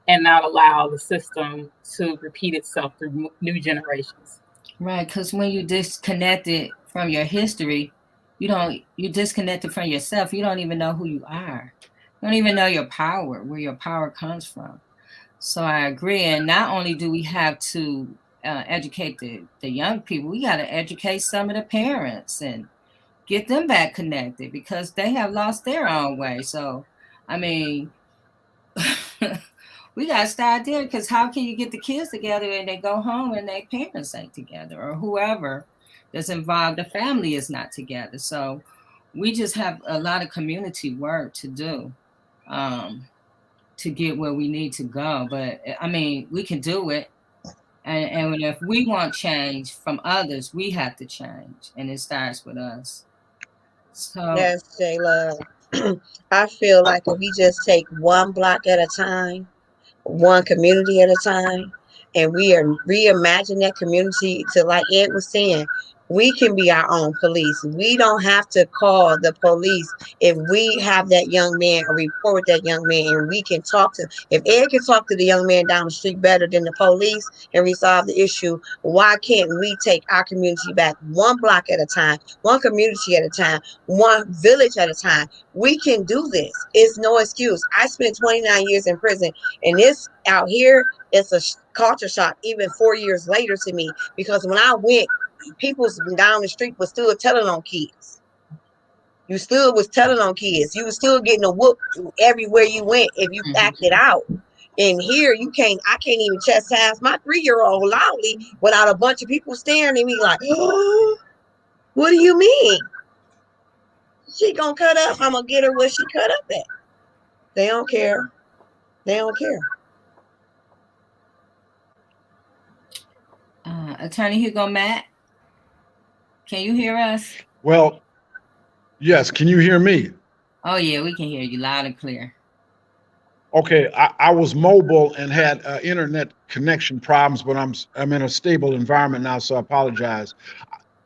and not allow the system to repeat itself through new generations. Right, because when you disconnect it from your history, you're disconnected from yourself. You don't even know who you are. You don't even know your power, where your power comes from. So I agree. And not only do we have to educate the young people, we got to educate some of the parents and get them back connected, because they have lost their own way. So, I mean, we got to start there, because how can you get the kids together and they go home and their parents ain't together, or whoever that's involved, the family is not together. So we just have a lot of community work to do to get where we need to go. But I mean, we can do it. And if we want change from others, we have to change. And it starts with us. So Yes, Jayla. I feel like if we just take one block at a time, one community at a time, and we are reimagine that community to, like Ed was saying, we can be our own police. We don't have to call the police if we have that young man or report with that young man, and we can talk to. If Ed can talk to the young man down the street better than the police and resolve the issue, why can't we take our community back one block at a time, one community at a time, one village at a time? We can do this. It's no excuse. I spent 29 years in prison, and this out here, it's a culture shock even 4 years later to me, because when I went, people down the street was still telling on kids. You still was telling on kids. You was still getting a whoop everywhere you went if you acted out. And here I can't even chastise my 3-year-old loudly without a bunch of people staring at me like, oh, what do you mean? She gonna cut up. I'm gonna get her where she cut up at. They don't care. They don't care. Attorney Hugo Matt, can you hear us? Well, yes. Can you hear me? Oh yeah, we can hear you loud and clear. Okay, I was mobile and had internet connection problems, but I'm in a stable environment now, so I apologize.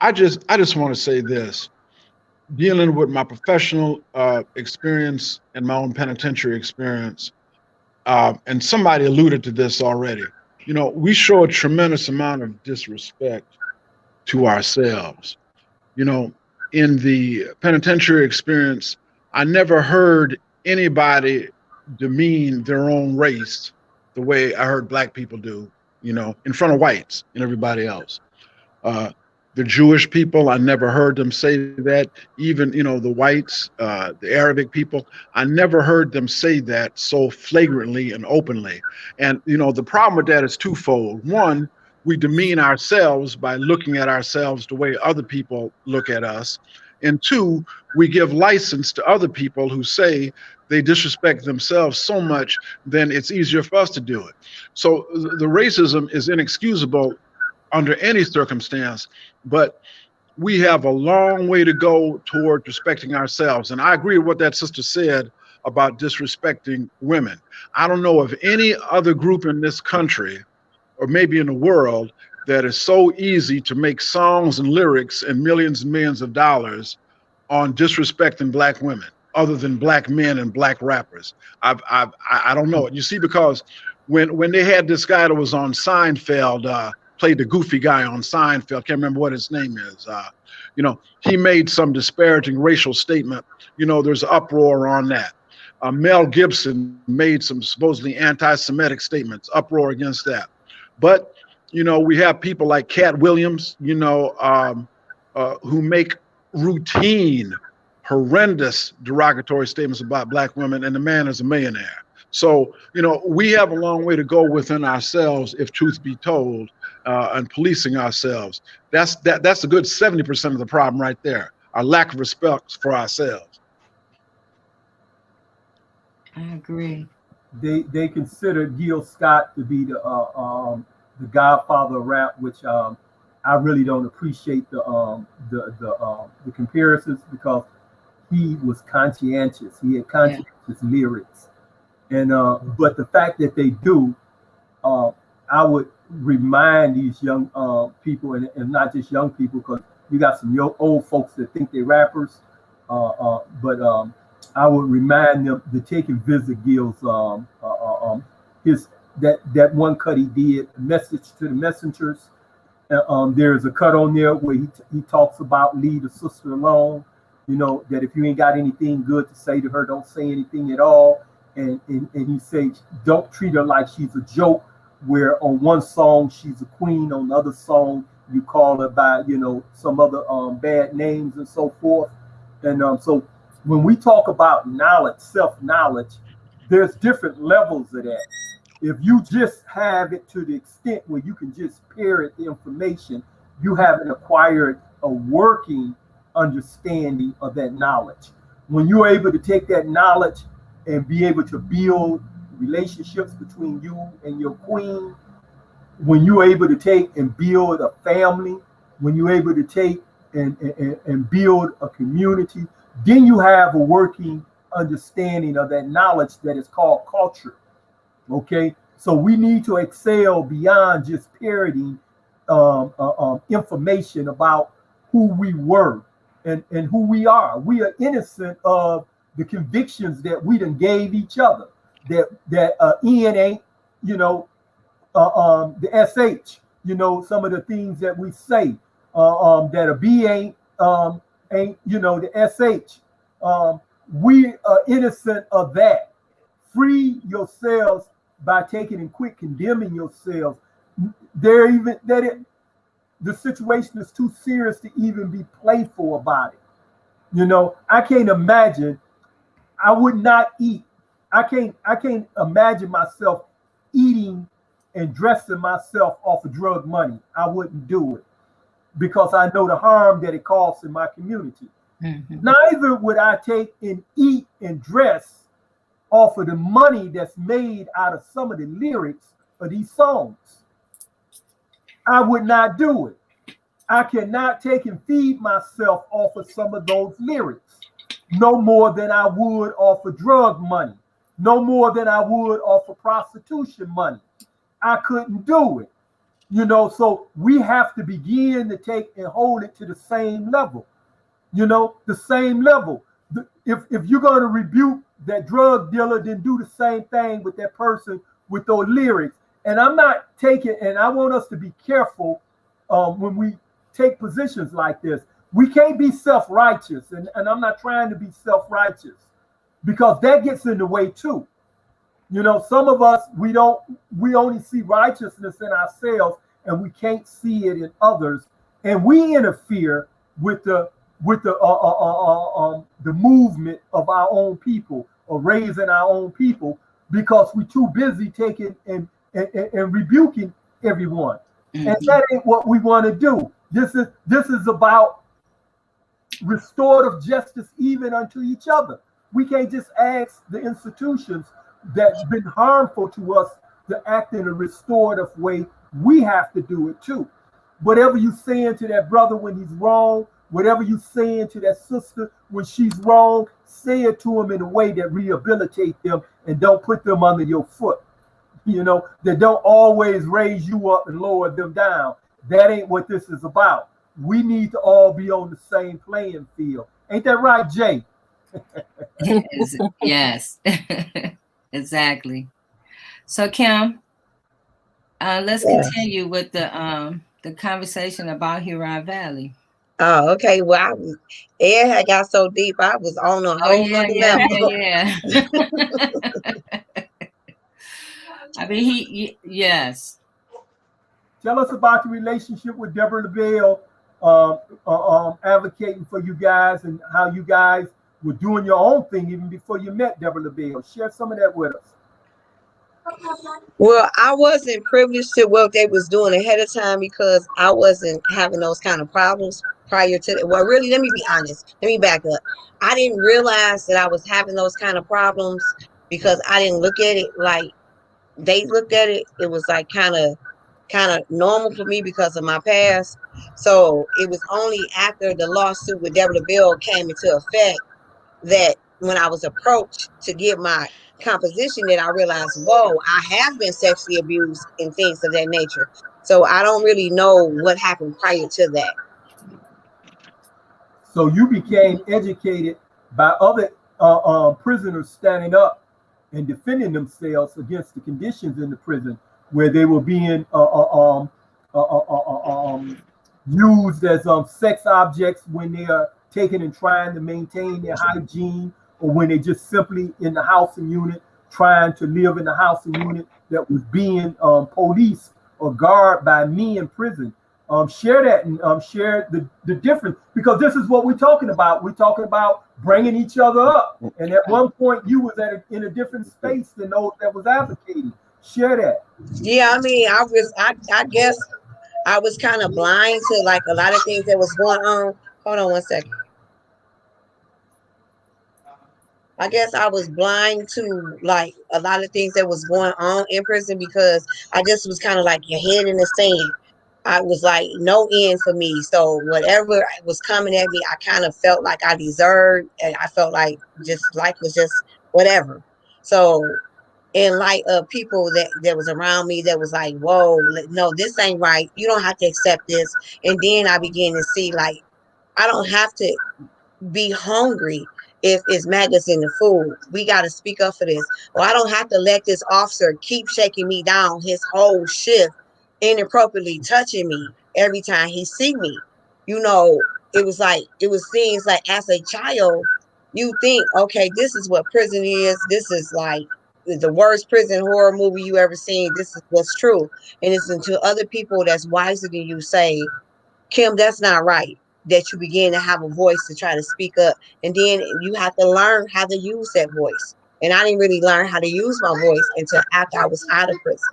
I just want to say this: dealing with my professional experience and my own penitentiary experience, and somebody alluded to this already. You know, we show a tremendous amount of disrespect to ourselves. You know, in the penitentiary experience, I never heard anybody demean their own race the way I heard black people do, you know, in front of whites and everybody else. The Jewish people, I never heard them say that. Even, you know, the whites, the Arabic people, I never heard them say that so flagrantly and openly. And, you know, the problem with that is twofold. One, we demean ourselves by looking at ourselves the way other people look at us. And two, we give license to other people who say they disrespect themselves so much, then it's easier for us to do it. So the racism is inexcusable under any circumstance, but we have a long way to go toward respecting ourselves. And I agree with what that sister said about disrespecting women. I don't know of any other group in this country, or maybe in the world, that is so easy to make songs and lyrics and millions of dollars on disrespecting black women, other than black men and black rappers. I don't know it. You see, because when they had this guy that was on Seinfeld, played the goofy guy on Seinfeld, can't remember what his name is. You know, he made some disparaging racial statement. You know, there's uproar on that. Mel Gibson made some supposedly anti-Semitic statements, uproar against that. But, you know, we have people like Cat Williams, you know, who make routine, horrendous derogatory statements about black women, and the man is a millionaire. So, you know, we have a long way to go within ourselves, if truth be told, and policing ourselves. That's a good 70% of the problem right there, our lack of respect for ourselves. I agree. They consider Gil Scott to be the godfather of rap, which I really don't appreciate the comparisons, because he was conscientious. He had conscientious lyrics, and but the fact that they do, I would remind these young people, and not just young people, because you got some old folks that think they're rappers, but I would remind them to take and visit Gil's his that one cut he did, Message to the Messengers. There's a cut on there where he talks about leave the sister alone. You know, that if you ain't got anything good to say to her, don't say anything at all. And he says, don't treat her like she's a joke, where on one song she's a queen, on the other song you call her by, you know, some other bad names and so forth. And so when we talk about knowledge, self-knowledge, there's different levels of that. If you just have it to the extent where you can just parrot the information, you haven't acquired a working understanding of that knowledge. When you're able to take that knowledge and be able to build relationships between you and your queen, when you're able to take and build a family, when you're able to take and build a community, then you have a working understanding of that knowledge that is called culture. Okay, so we need to excel beyond just parroting information about who we were and who we are. We are innocent of the convictions that we done gave each other. That N ain't, you know, the SH, you know, some of the things that we say. That a B ain't, you know, the SH. We are innocent of that. Free yourselves by taking and quit condemning yourselves. The situation is too serious to even be playful about it. You know, I can't imagine. I would not eat. I can't imagine myself eating and dressing myself off of drug money. I wouldn't do it because I know the harm that it causes in my community. Mm-hmm. Neither would I take and eat and dress off of the money that's made out of some of the lyrics of these songs. I would not do it. I cannot take and feed myself off of some of those lyrics, no more than I would off of drug money, no more than I would off of prostitution money. I couldn't do it. You know, so we have to begin to take and hold it to the same level. You know, the same level. If you're going to rebuke that drug dealer, then do the same thing with that person with those lyrics. And I'm not taking, and I want us to be careful when we take positions like this. We can't be self-righteous, and I'm not trying to be self-righteous, because that gets in the way too. You know, some of us, we only see righteousness in ourselves, and we can't see it in others, and we interfere with the movement of our own people, or raising our own people, because we're too busy taking and rebuking everyone. Mm-hmm. And that ain't what we want to do. This is about restorative justice even unto each other. We can't just ask the institutions that's been harmful to us to act in a restorative way. We have to do it too. Whatever you're saying to that brother when he's wrong, whatever you're saying to that sister when she's wrong, say it to them in a way that rehabilitate them and don't put them under your foot. You know, that don't always raise you up and lower them down. That ain't what this is about. We need to all be on the same playing field. Ain't that right, Jay? Yes, exactly. So Kim, let's continue with the conversation about Huron Valley. Oh, okay. Well, Ed had got so deep, I was on a whole other level. Yeah. I mean, yes. Tell us about the relationship with Deborah LaBelle, advocating for you guys, and how you guys were doing your own thing even before you met Deborah LaBelle. Share some of that with us. Well, I wasn't privileged to what they was doing ahead of time because I wasn't having those kind of problems prior to that. Well, really, let me be honest. Let me back up. I didn't realize that I was having those kind of problems because I didn't look at it like they looked at it. It was like kind of normal for me because of my past. So it was only after the lawsuit with Deborah LaBelle came into effect that when I was approached to give my composition that I realized, whoa, I have been sexually abused and things of that nature. So I don't really know what happened prior to that. So you became educated by other prisoners standing up and defending themselves against the conditions in the prison where they were being used as sex objects when they are taken and trying to maintain their hygiene, or when they just simply in the housing unit trying to live in the housing unit that was being policed or guarded by me in prison. Share that and share the difference, because this is what we're talking about. We're talking about bringing each other up. And at one point, you was in a different space than those that was advocating. Share that. Yeah, I mean, I guess I was kind of blind to like a lot of things that was going on. Hold on one second. I guess I was blind to like a lot of things that was going on in prison, because I just was kind of like your head in the sand. I was like no end for me. So whatever was coming at me, I kind of felt like I deserved, and I felt like just life was just whatever. So in light of people that was around me that was like, whoa, no, this ain't right. You don't have to accept this. And then I began to see like, I don't have to be hungry if it's maggots in the food. We got to speak up for this. Or I don't have to let this officer keep shaking me down his whole shift, inappropriately touching me every time he see me. You know, it was things like as a child, you think, okay, this is what prison is. This is like the worst prison horror movie you ever seen. This is what's true. And it's until other people that's wiser than you say, Kim, that's not right, that you begin to have a voice to try to speak up. And then you have to learn how to use that voice. And I didn't really learn how to use my voice until after I was out of prison.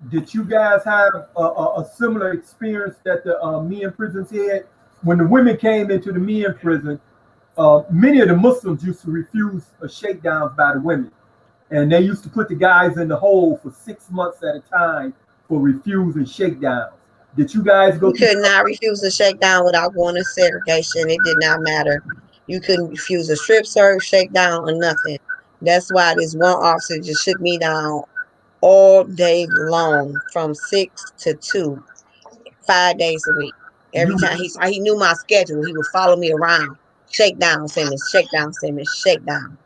Did you guys have a similar experience that the men in prisons had? When the women came into the men prison, many of the Muslims used to refuse shakedowns by the women. And they used to put the guys in the hole for 6 months at a time for refusing shakedowns. Did you guys go? You could not refuse a shakedown without going to segregation. It did not matter. You couldn't refuse a strip search, shakedown, or nothing. That's why this one officer just shook me down all day long from 6 to 2, 5 days a week. Every time he knew my schedule, he would follow me around. Shakedown, Simmons, shakedown, Simmons, shakedown.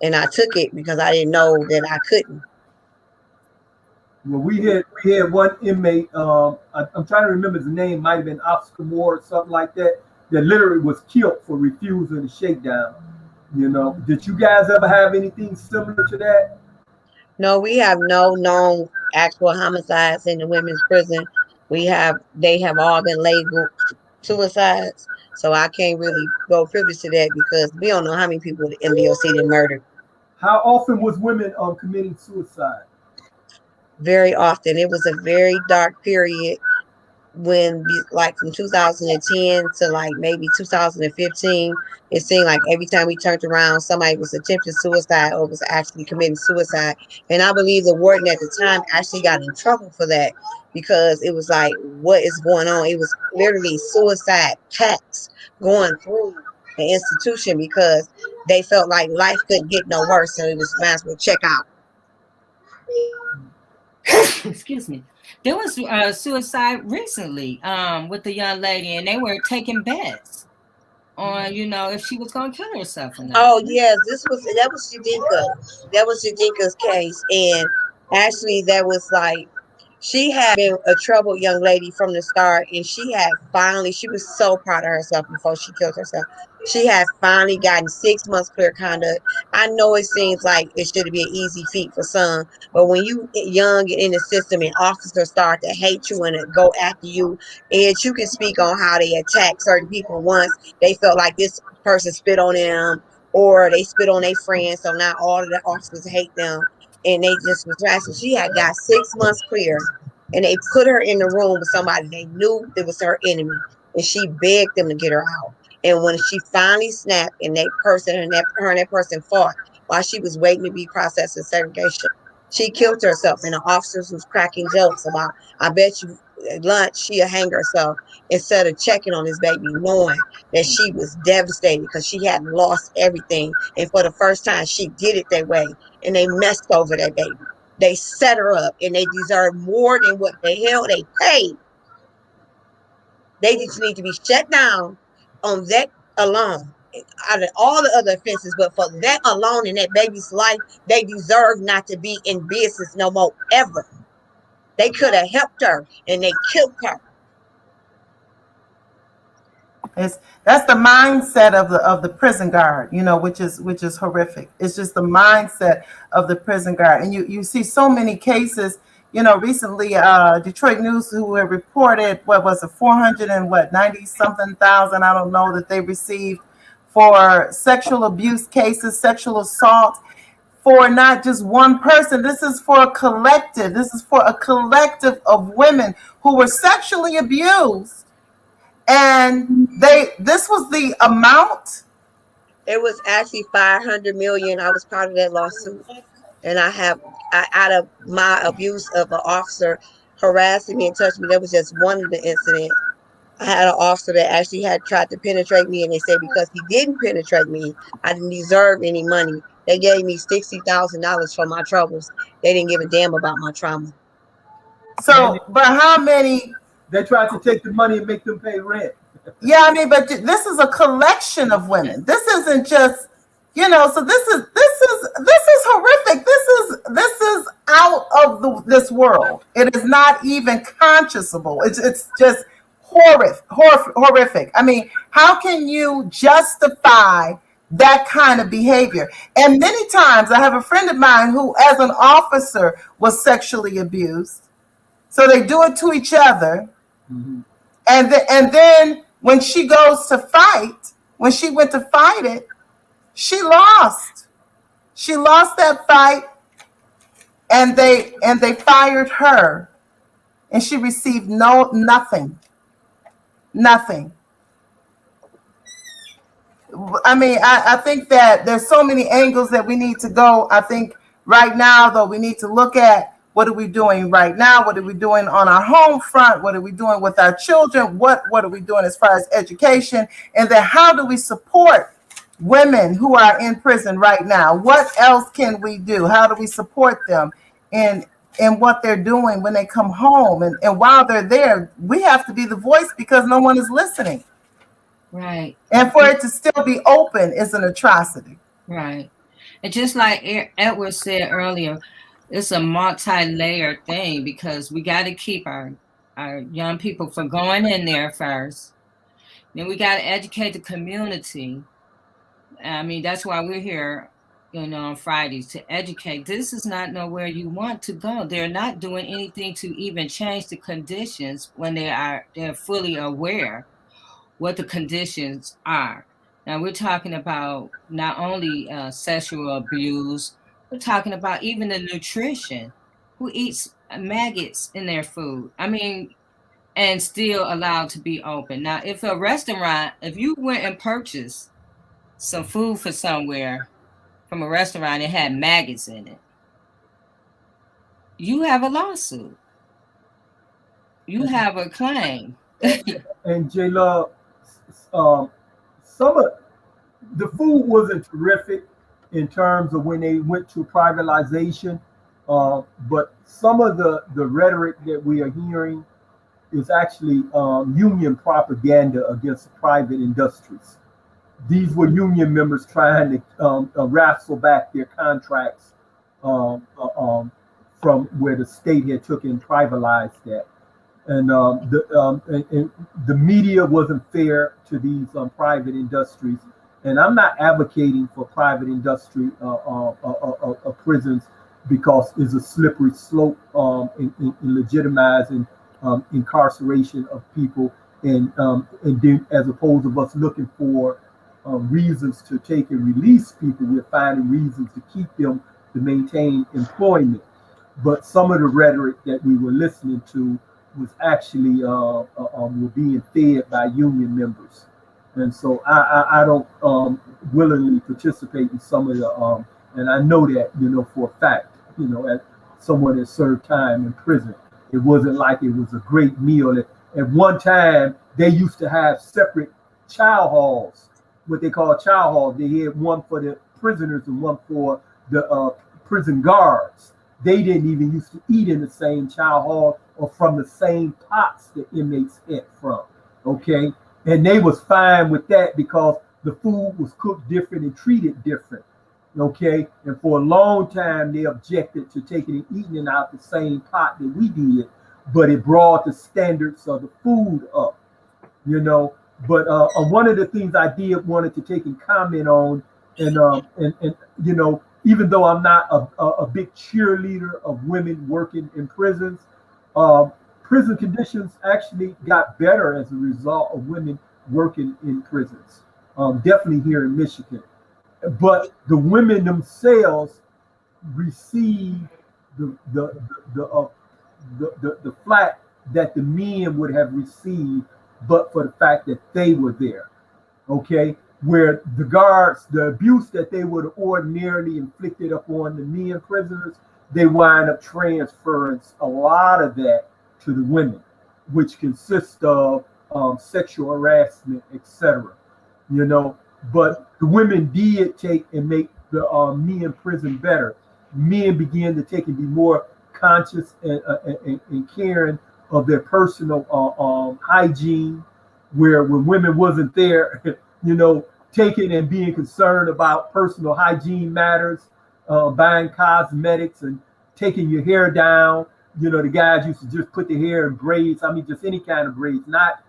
And I took it because I didn't know that I couldn't. Well, we had one inmate, I'm trying to remember his name, might have been Oscar Moore or something like that, that literally was killed for refusing the shakedown. You know, did you guys ever have anything similar to that? No, we have no known actual homicides in the women's prison. They have all been labeled suicides. So I can't really go privy to that because we don't know how many people the MDOC did murdered. How often was women committing suicide? Very often. It was a very dark period when, like, from 2010 to like maybe 2015, it seemed like every time we turned around, somebody was attempting suicide or was actually committing suicide. And I believe the warden at the time actually got in trouble for that, because it was like, what is going on? It was literally suicide packs going through the institution because they felt like life couldn't get no worse, so it was might as well check out. Excuse me. There was suicide recently with the young lady, and they were taking bets on, you know, if she was going to kill herself or not. Oh yes, that was Yadika. That was Yadika's case, and actually that was like, she had been a troubled young lady from the start, and she was so proud of herself before she killed herself. She had finally gotten 6 months clear conduct. I know it seems like it should be an easy feat for some, but when you young and in the system and officers start to hate you and go after you, and you can speak on how they attack certain people once they felt like this person spit on them or they spit on their friends, so now all of the officers hate them. And they just was asking. She had got 6 months clear, and they put her in the room with somebody they knew it was her enemy, and she begged them to get her out. And when she finally snapped, and her and that person fought while she was waiting to be processed in segregation, she killed herself. And the officers was cracking jokes about, I bet you at lunch she'll hang herself, instead of checking on this baby, knowing that she was devastated because she had lost everything. And for the first time, she did it that way. And they messed over that baby. They set her up, and they deserve more than what the hell they paid. They just need to be shut down on that alone. out of all the other offenses, but for that alone in that baby's life, they deserve not to be in business no more ever. They could have helped her and they killed her. That's the mindset of the prison guard, which is horrific. It's just the mindset of the prison guard, and you see so many cases. Recently, Detroit News, who had reported, what was it, 490 something thousand, I don't know, that they received for sexual abuse cases, sexual assault, for not just one person. This is for a collective. This is for a collective of women who were sexually abused. And this was the amount. It was actually 500 million. I was part of that lawsuit. And out of my abuse of an officer harassing me and touching me, that was just one of the incidents. I had an officer that actually had tried to penetrate me, and they said because he didn't penetrate me, I didn't deserve any money. They gave me $60,000 for my troubles. They didn't give a damn about my trauma. So, but how many? They tried to take the money and make them pay rent. Yeah, I mean, but this is a collection of women. This isn't just, so this is horrific. This is out of this world. It is not even conscionable. It's just horrific. I mean, how can you justify that kind of behavior? And many times, I have a friend of mine who, as an officer, was sexually abused. So they do it to each other. Mm-hmm. And then when she goes to fight, when she went to fight it, she lost. She lost that fight, and they fired her, and she received nothing. I mean, I think that there's so many angles that we need to go. I think right now, though, we need to look at what are we doing right now? What are we doing on our home front? What are we doing with our children? What are we doing as far as education? And then how do we support women who are in prison right now? What else can we do? How do we support them in what they're doing when they come home? And while they're there, we have to be the voice because no one is listening. Right. And for it to still be open is an atrocity. Right. And just like Edward said earlier, it's a multi-layered thing because we got to keep our young people from going in there first. Then we got to educate the community. I mean, that's why we're here, on Fridays, to educate. This is not nowhere you want to go. They're not doing anything to even change the conditions when they're fully aware what the conditions are. Now we're talking about not only sexual abuse, we're talking about even the nutrition. Who eats maggots in their food? I mean, and still allowed to be open. Now, if you went and purchased some food from somewhere, from a restaurant, it had maggots in it, you have a lawsuit. You have a claim. And J-Love, some of the food wasn't terrific in terms of when they went to privatization, but some of the rhetoric that we are hearing is actually union propaganda against private industries. These were union members trying to wrestle back their contracts from where the state had took and privatized that. And the media wasn't fair to these private industries. And I'm not advocating for private industry prisons because it's a slippery slope in legitimizing incarceration of people, and then as opposed to us looking for reasons to take and release people, we're finding reasons to keep them to maintain employment. But some of the rhetoric that we were listening to was actually were being fed by union members. And so I don't willingly participate in some of the, and I know that, for a fact, as someone that served time in prison, it wasn't like it was a great meal. At one time, they used to have separate chow halls, what they call chow halls. They had one for the prisoners and one for the prison guards. They didn't even used to eat in the same chow hall or from the same pots that inmates ate from, okay? And they was fine with that because the food was cooked different and treated different. Okay, and for a long time they objected to taking and eating it out the same pot that we did, but it brought the standards of the food up, you know. But one of the things I did wanted to take and comment on, and you know, even though I'm not a big cheerleader of women working in prisons, prison conditions actually got better as a result of women working in prisons. Definitely here in Michigan. But the women themselves receive the flack that the men would have received, but for the fact that they were there. Okay, where the guards, the abuse that they would have ordinarily inflicted upon the men prisoners, they wind up transferring a lot of that to the women, which consists of sexual harassment, etc. You know. But the women did take and make the men prison better. Men began to take and be more conscious and caring of their personal hygiene, where when women wasn't there, you know, taking and being concerned about personal hygiene matters, buying cosmetics and taking your hair down. You know, the guys used to just put the hair in braids. I mean, just any kind of braids, not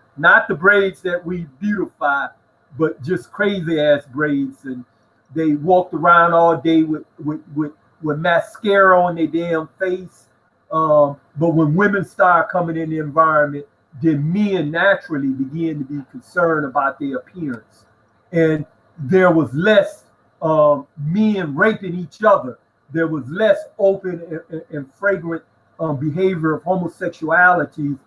the braids that we beautify, but just crazy ass braids. And they walked around all day with mascara on their damn face. But when women start coming in the environment, then men naturally begin to be concerned about their appearance. And there was less men raping each other. There was less open and fragrant behavior of homosexuality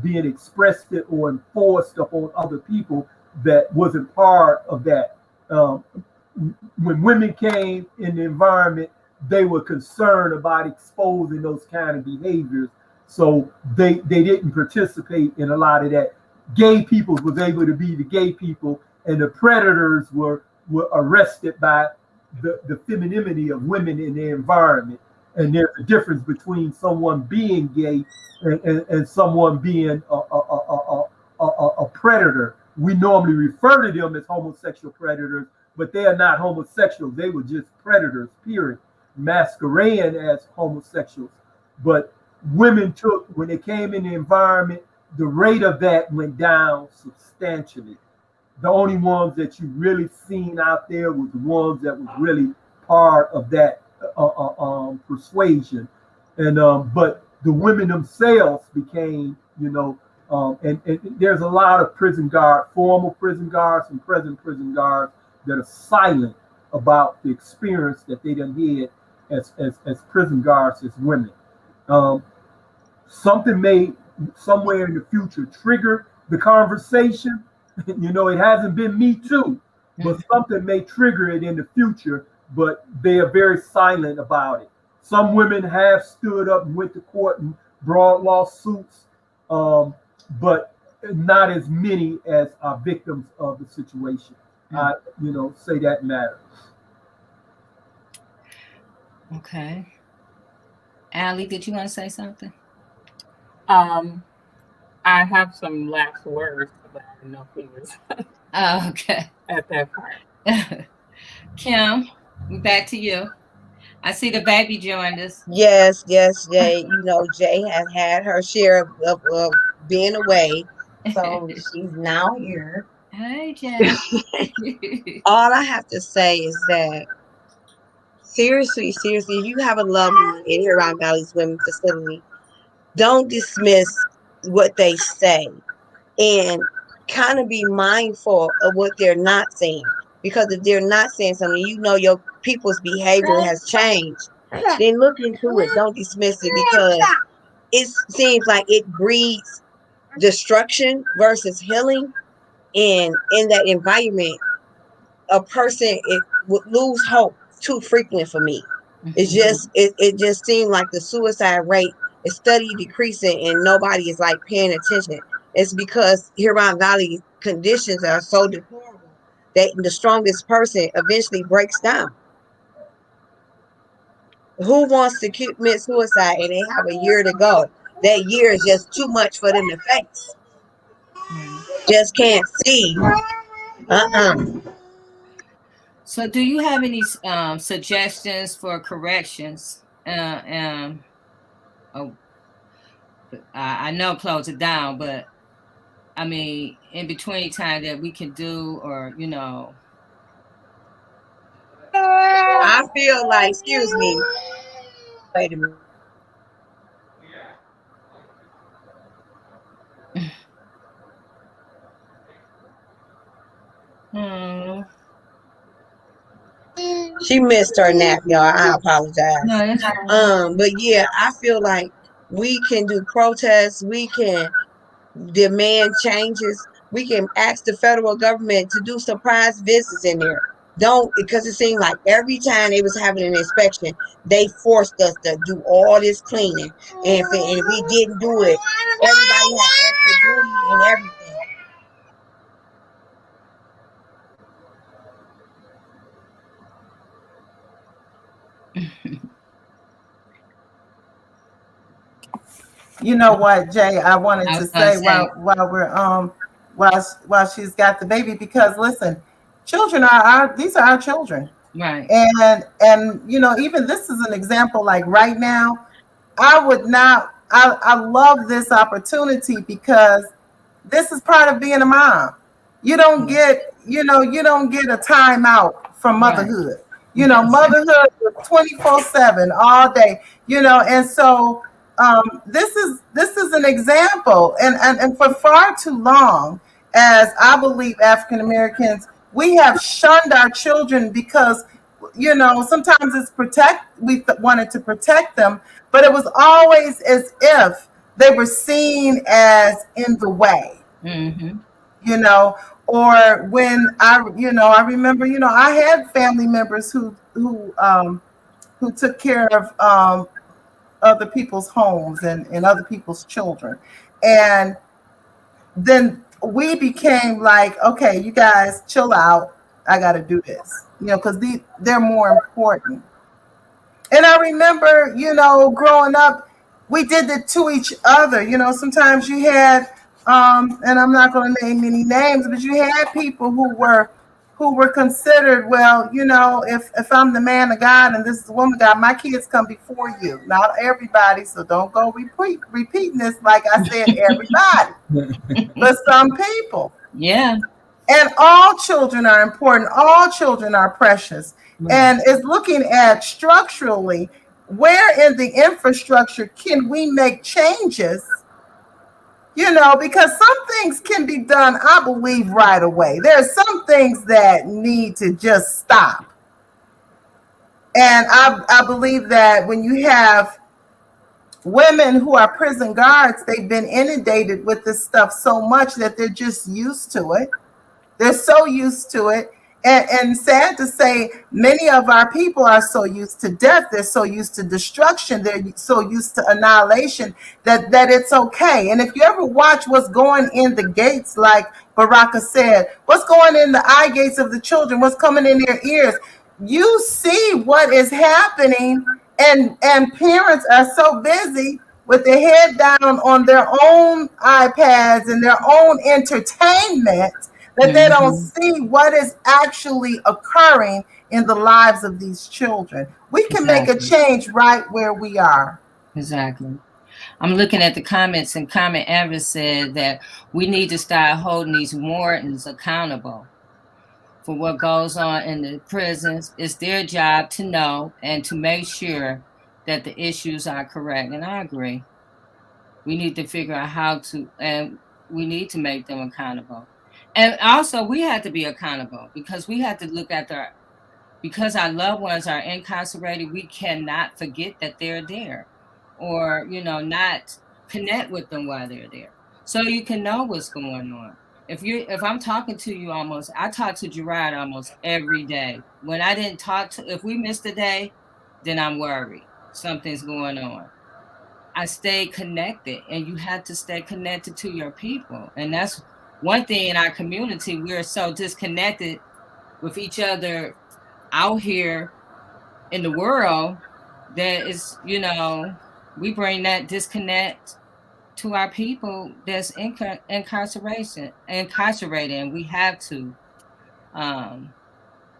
being expressed or enforced upon other people that wasn't part of that. When women came in the environment, they were concerned about exposing those kind of behaviors. So they didn't participate in a lot of that. Gay people was able to be the gay people, and the predators were arrested by the femininity of women in the environment. And there's a difference between someone being gay and someone being a predator. We normally refer to them as homosexual predators, but they are not homosexuals. They were just predators, period, masquerading as homosexuals. But women took, when they came in the environment, the rate of that went down substantially. The only ones that you really seen out there was the ones that was really part of that persuasion. And but the women themselves became, you know, and there's a lot of prison guards, former prison guards and present prison guards that are silent about the experience that they done had as prison guards as women. Something may somewhere in the future trigger the conversation. You know, it hasn't been Me Too, but something may trigger it in the future, but they are very silent about it. Some women have stood up and went to court and brought lawsuits, but not as many as are victims of the situation. You know, say that matters. Okay. Allie, did you want to say something? I have some last words, but I didn't know if we was Okay. at that part. Kim, back to you. I see the baby joined us. Yes, Jay. You know, Jay has had her share of being away, so she's now here. Hey, Jay. All I have to say is that seriously, if you have a loved one in Huron Valley's Women's Facility, don't dismiss what they say and kind of be mindful of what they're not saying. Because if they're not saying something, you know your people's behavior has changed. Then look into it. Don't dismiss it, because it seems like it breeds destruction versus healing. And in that environment, a person would lose hope too frequent for me. It's just it just seemed like the suicide rate is steadily decreasing and nobody is like paying attention. It's because Huron Valley conditions are so deplorable that the strongest person eventually breaks down. Who wants to commit suicide and they have a year to go? That year is just too much for them to face. Just can't see So do you have any suggestions for corrections? Oh, I know close it down, but I mean, in between time that we can do, or, you know. I feel like, excuse me. Wait a minute. She missed her nap, y'all. I apologize. No, But yeah, I feel like we can do protests, we can demand changes, we can ask the federal government to do surprise visits in there. Don't, because it seemed like every time they was having an inspection, they forced us to do all this cleaning. And if we didn't do it, everybody had extra duty and everything. You know what, Jay? I wanted I to was gonna say say, while we're while she's got the baby, because listen, children are these are our children, right. and you know, even this is an example. Like right now, I would not. I love this opportunity because this is part of being a mom. You don't get, you know, you don't get a timeout from Right. motherhood. You know, motherhood is 24/7 all day. You know, and so this is an example, and for far too long, as I believe African Americans, we have shunned our children because, you know, sometimes it's wanted to protect them, but it was always as if they were seen as in the way, Mm-hmm. you know. Or when I remember, you know, I had family members who took care of other people's homes and other people's children, and then we became like, okay, you guys chill out. I got to do this, you know, because they're more important. And I remember, you know, growing up, we did it to each other. You know, sometimes you had, and I'm not going to name any names, but you had people who were considered, well, you know, if I'm the man of God and this is the woman of God, my kids come before you. Not everybody, so don't go repeating this like I said, everybody, but some people. Yeah. And all children are important. All children are precious. And it's looking at structurally, where in the infrastructure can we make changes? You know, because some things can be done, I believe, right away. There are some things that need to just stop. And I believe that when you have women who are prison guards, they've been inundated with this stuff so much that they're just used to it. They're so used to it. And sad to say, many of our people are so used to death. They're so used to destruction. They're so used to annihilation that it's okay. And if you ever watch what's going in the gates, like Baraka said, what's going in the eye gates of the children, what's coming in their ears, you see what is happening. And parents are so busy with their head down on their own iPads and their own entertainment that they don't see what is actually occurring in the lives of these children. We can make a change right where we are. Exactly. I'm looking at the comments, and Comment Avis said that we need to start holding these wardens accountable for what goes on in the prisons. It's their job to know and to make sure that the issues are correct. And I agree. We need to figure out how to, and we need to make them accountable. And also, we have to be accountable because we have to look at because our loved ones are incarcerated, we cannot forget that they're there, or, you know, not connect with them while they're there. So you can know what's going on. If I'm talking to you I talk to Gerard almost every day. When I didn't if we missed a day, then I'm worried. Something's going on. I stay connected, and you have to stay connected to your people. And that's one thing in our community. We're so disconnected with each other out here in the world that is, you know, we bring that disconnect to our people that's incarcerated, and we have to.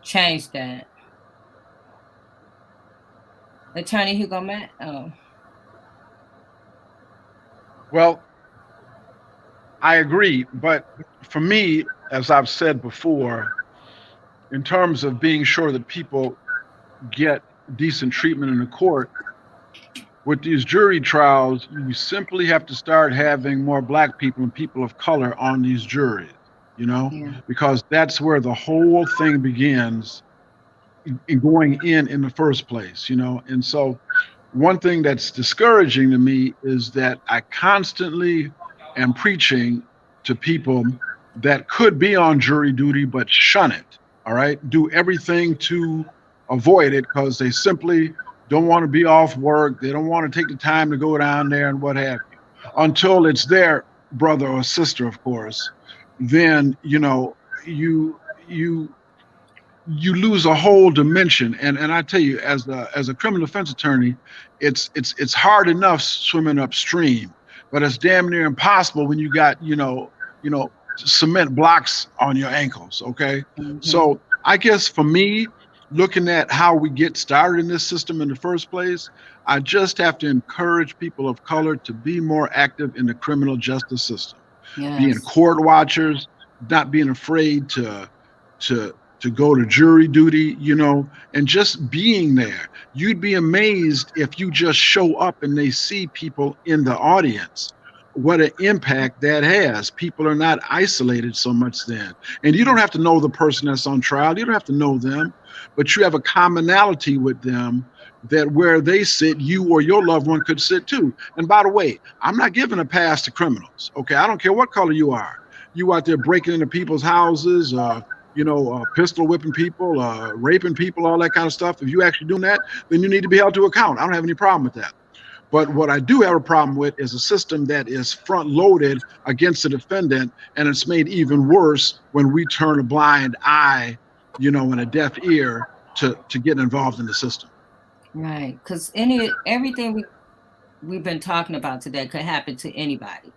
change that. Attorney Hugo Mack. Oh. Well, I agree, but for me, as I've said before, in terms of being sure that people get decent treatment in the court, with these jury trials, you simply have to start having more Black people and people of color on these juries, Yeah. because that's where the whole thing begins in going in the first place, And so one thing that's discouraging to me is that I constantly am preaching to people that could be on jury duty but shun it. All right, do everything to avoid it because they simply don't want to be off work. They don't want to take the time to go down there and what have you. Until it's their brother or sister, of course, then you lose a whole dimension. And I tell you, as a criminal defense attorney, it's hard enough swimming upstream, but it's damn near impossible when you got cement blocks on your ankles. Okay. Mm-hmm. So I guess for me, looking at how we get started in this system in the first place, I just have to encourage people of color to be more active in the criminal justice system. Yes. Being court watchers, not being afraid to go to jury duty, and just being there. You'd be amazed if you just show up and they see people in the audience, what an impact that has. People are not isolated so much then. And you don't have to know the person that's on trial. You don't have to know them, but you have a commonality with them that where they sit, you or your loved one could sit too. And by the way, I'm not giving a pass to criminals. Okay, I don't care what color you are. You out there breaking into people's houses, pistol whipping people, raping people, all that kind of stuff. If you actually doing that, then you need to be held to account. I don't have any problem with that. But what I do have a problem with is a system that is front loaded against the defendant, and it's made even worse when we turn a blind eye, and a deaf ear to get involved in the system. Right, because everything we've been talking about today could happen to anybody.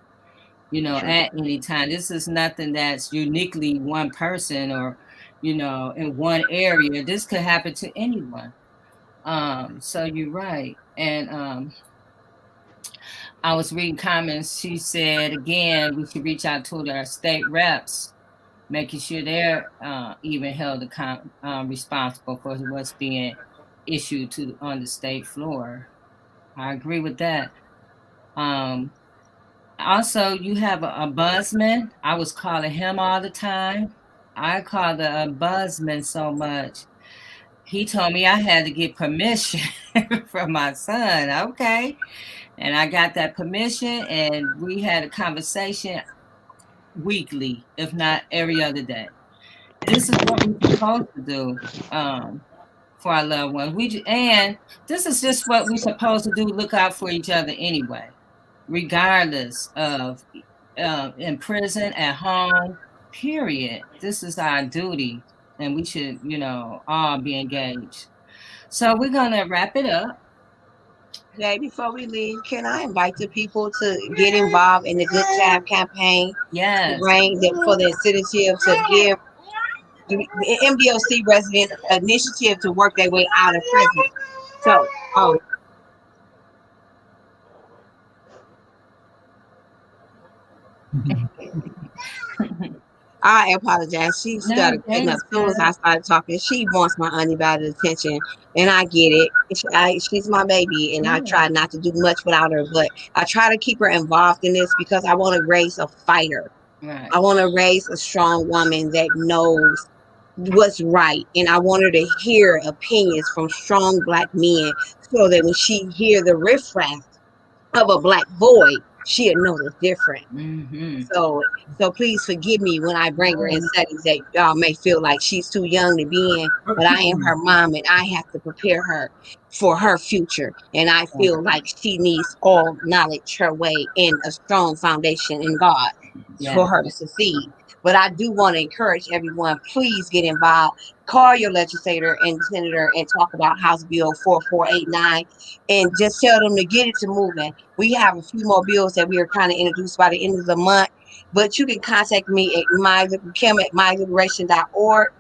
Sure. At any time. This is nothing that's uniquely one person or, in one area. This could happen to anyone. So you're right. And I was reading comments. She said, again, we should reach out to our state reps, making sure they're even held responsible for what's being issued on the state floor. I agree with that. Also, you have a ombudsman. I was calling him all the time. I call the ombudsman so much. He told me I had to get permission from my son. Okay. And I got that permission, and we had a conversation weekly, if not every other day. This is what we're supposed to do for our loved ones. And this is just what we're supposed to do, look out for each other anyway. Regardless of in prison, at home, period. This is our duty, and we should, all be engaged. So we're gonna wrap it up. Jay, before we leave, can I invite the people to get involved in the Good Time campaign? Yes. To bring them for the initiative to give the MDOC resident initiative to work their way out of prison. So, I apologize. She started cutting up as soon as I started talking. She wants my undivided attention, and I get it. She's my baby, and I try not to do much without her, but I try to keep her involved in this because I want to raise a fighter. Right. I want to raise a strong woman that knows what's right, and I want her to hear opinions from strong Black men so that when she hear the riffraff of a Black boy, she'll know it's different. Mm-hmm. So please forgive me when I bring her in settings that y'all may feel like she's too young to be in, but I am her mom, and I have to prepare her for her future. And I feel like she needs all knowledge her way in a strong foundation in God for her to succeed. But I do want to encourage everyone, please get involved. Call your legislator and senator and talk about House Bill 4489 and just tell them to get it to moving. We have a few more bills that we are trying to introduce by the end of the month, but you can contact me at Kim at myliberation.org.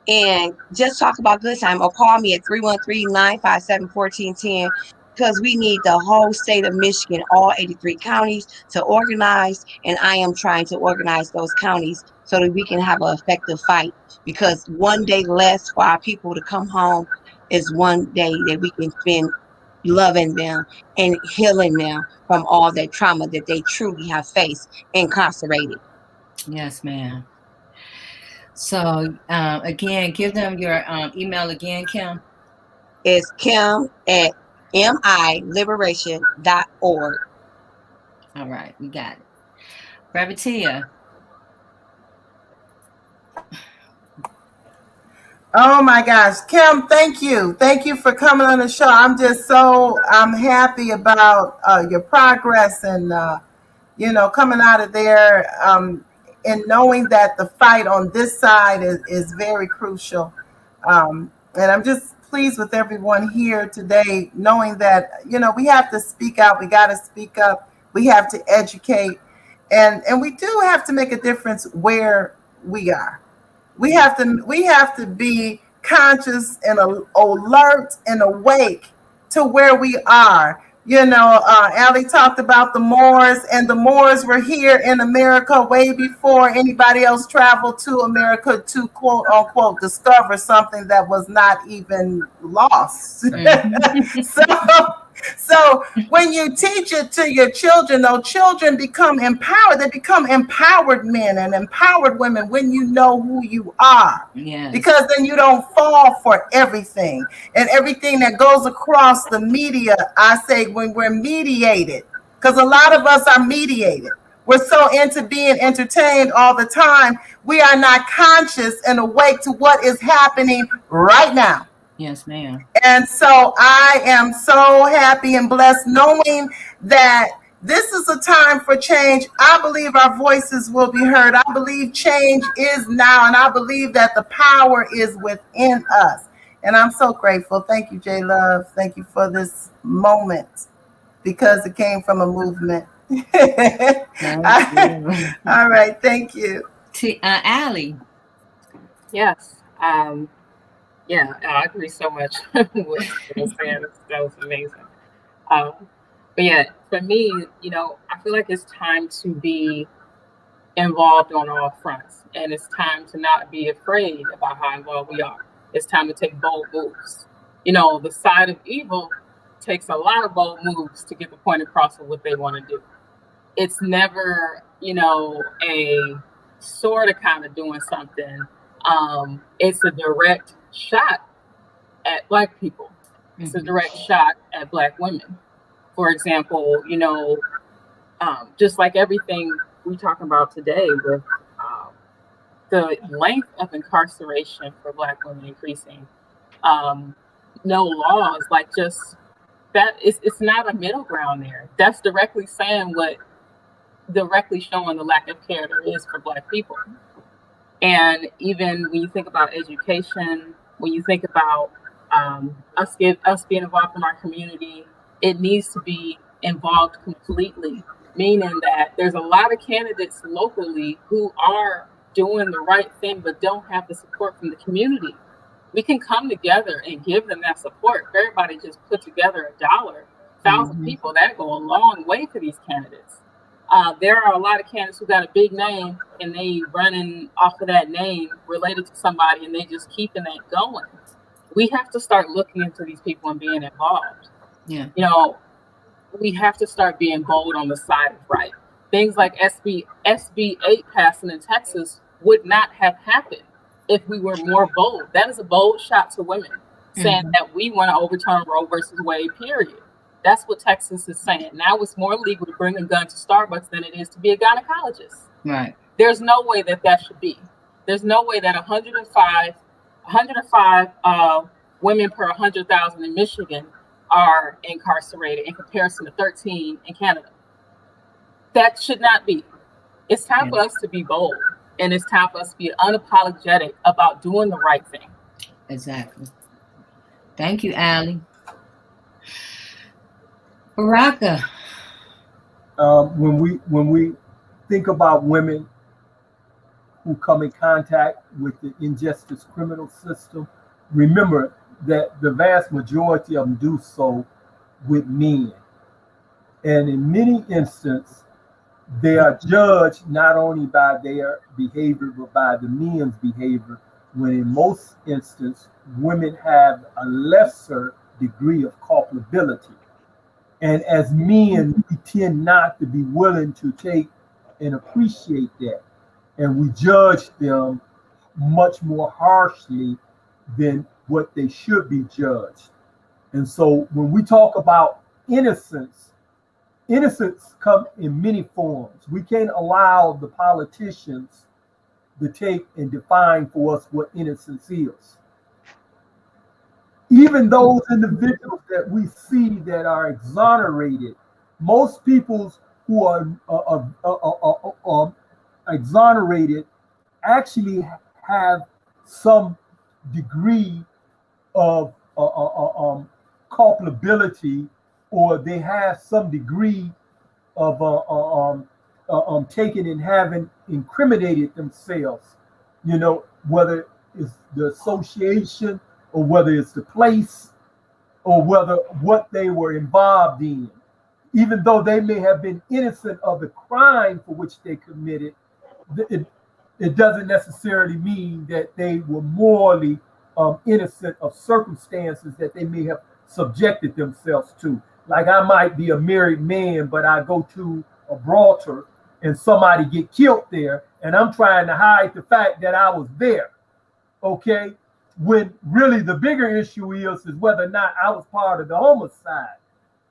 and just talk about good time, or call me at 313-957-1410, because we need the whole state of Michigan, all 83 counties, to organize. And I am trying to organize those counties so that we can have an effective fight, because one day less for our people to come home is one day that we can spend loving them and healing them from all that trauma that they truly have faced incarcerated. Yes, ma'am. So again, give them your email again, Kim. It's Kim at miliberation.org. All right, we got it. Bravitia. Oh my gosh, Kim, thank you. Thank you for coming on the show. I'm happy about your progress and, coming out of there and knowing that the fight on this side is very crucial. And I'm just pleased with everyone here today, knowing that, we have to speak out. We got to speak up. We have to educate. And we do have to make a difference where we are. We have to be conscious and alert and awake to where we are. Ali talked about the Moors, and the Moors were here in America way before anybody else traveled to America to quote unquote discover something that was not even lost. So when you teach it to your children, though, children become empowered. They become empowered men and empowered women when you know who you are. Yes. Because then you don't fall for everything. And everything that goes across the media, I say, when we're mediated, because a lot of us are mediated. We're so into being entertained all the time. We are not conscious and awake to what is happening right now. Yes, ma'am. And so I am so happy and blessed knowing that this is a time for change. I believe our voices will be heard. I believe change is now, and I believe that the power is within us. And I'm so grateful. Thank you, J Love. Thank you for this moment, because it came from a movement. All right. Thank you. Ali. Yes. Yeah, I agree so much with what you were saying. That was amazing. But yeah, for me, I feel like it's time to be involved on all fronts, and it's time to not be afraid about how involved we are. It's time to take bold moves. The side of evil takes a lot of bold moves to get the point across of what they want to do. It's never, a sort of kind of doing something. It's a direct shot at Black people. It's a direct shot at Black women. For example, just like everything we talking about today with the length of incarceration for Black women increasing, no laws, like just that, it's not a middle ground there. That's directly showing the lack of care there is for Black people. And even when you think about education, when you think about us being involved in our community, it needs to be involved completely, meaning that there's a lot of candidates locally who are doing the right thing but don't have the support from the community. We can come together and give them that support. If everybody just put together $1,000 people, that go a long way for these candidates. There are a lot of candidates who got a big name and they running off of that name related to somebody, and they just keeping that going. We have to start looking into these people and being involved. Yeah. We have to start being bold on the side of right. Things like SB 8 passing in Texas would not have happened if we were more bold. That is a bold shot to women, saying that we want to overturn Roe versus Wade, period. That's what Texas is saying. Now it's more legal to bring a gun to Starbucks than it is to be a gynecologist. Right. There's no way that should be. There's no way that 105 women per 100,000 in Michigan are incarcerated in comparison to 13 in Canada. That should not be. It's time for us to be bold, and it's time for us to be unapologetic about doing the right thing. Exactly. Thank you, Ali. Baraka. When we think about women who come in contact with the injustice criminal system, remember that the vast majority of them do so with men. And in many instances, they are judged not only by their behavior, but by the men's behavior, when in most instances, women have a lesser degree of culpability. And as men, we tend not to be willing to take and appreciate that. And we judge them much more harshly than what they should be judged. And so when we talk about innocence, innocence comes in many forms. We can't allow the politicians to take and define for us what innocence is. Even those individuals that we see that are exonerated, most people who are exonerated actually have some degree of culpability, or they have some degree of taking and having incriminated themselves, you know, whether it's the association or whether it's the place or whether what they were involved in. Even though they may have been innocent of the crime for which they committed, it doesn't necessarily mean that they were morally innocent of circumstances that they may have subjected themselves to. Like I might be a married man, but I go to a brothel and somebody get killed there, and I'm trying to hide the fact that I was there, okay? When really the bigger issue is whether or not I was part of the homicide,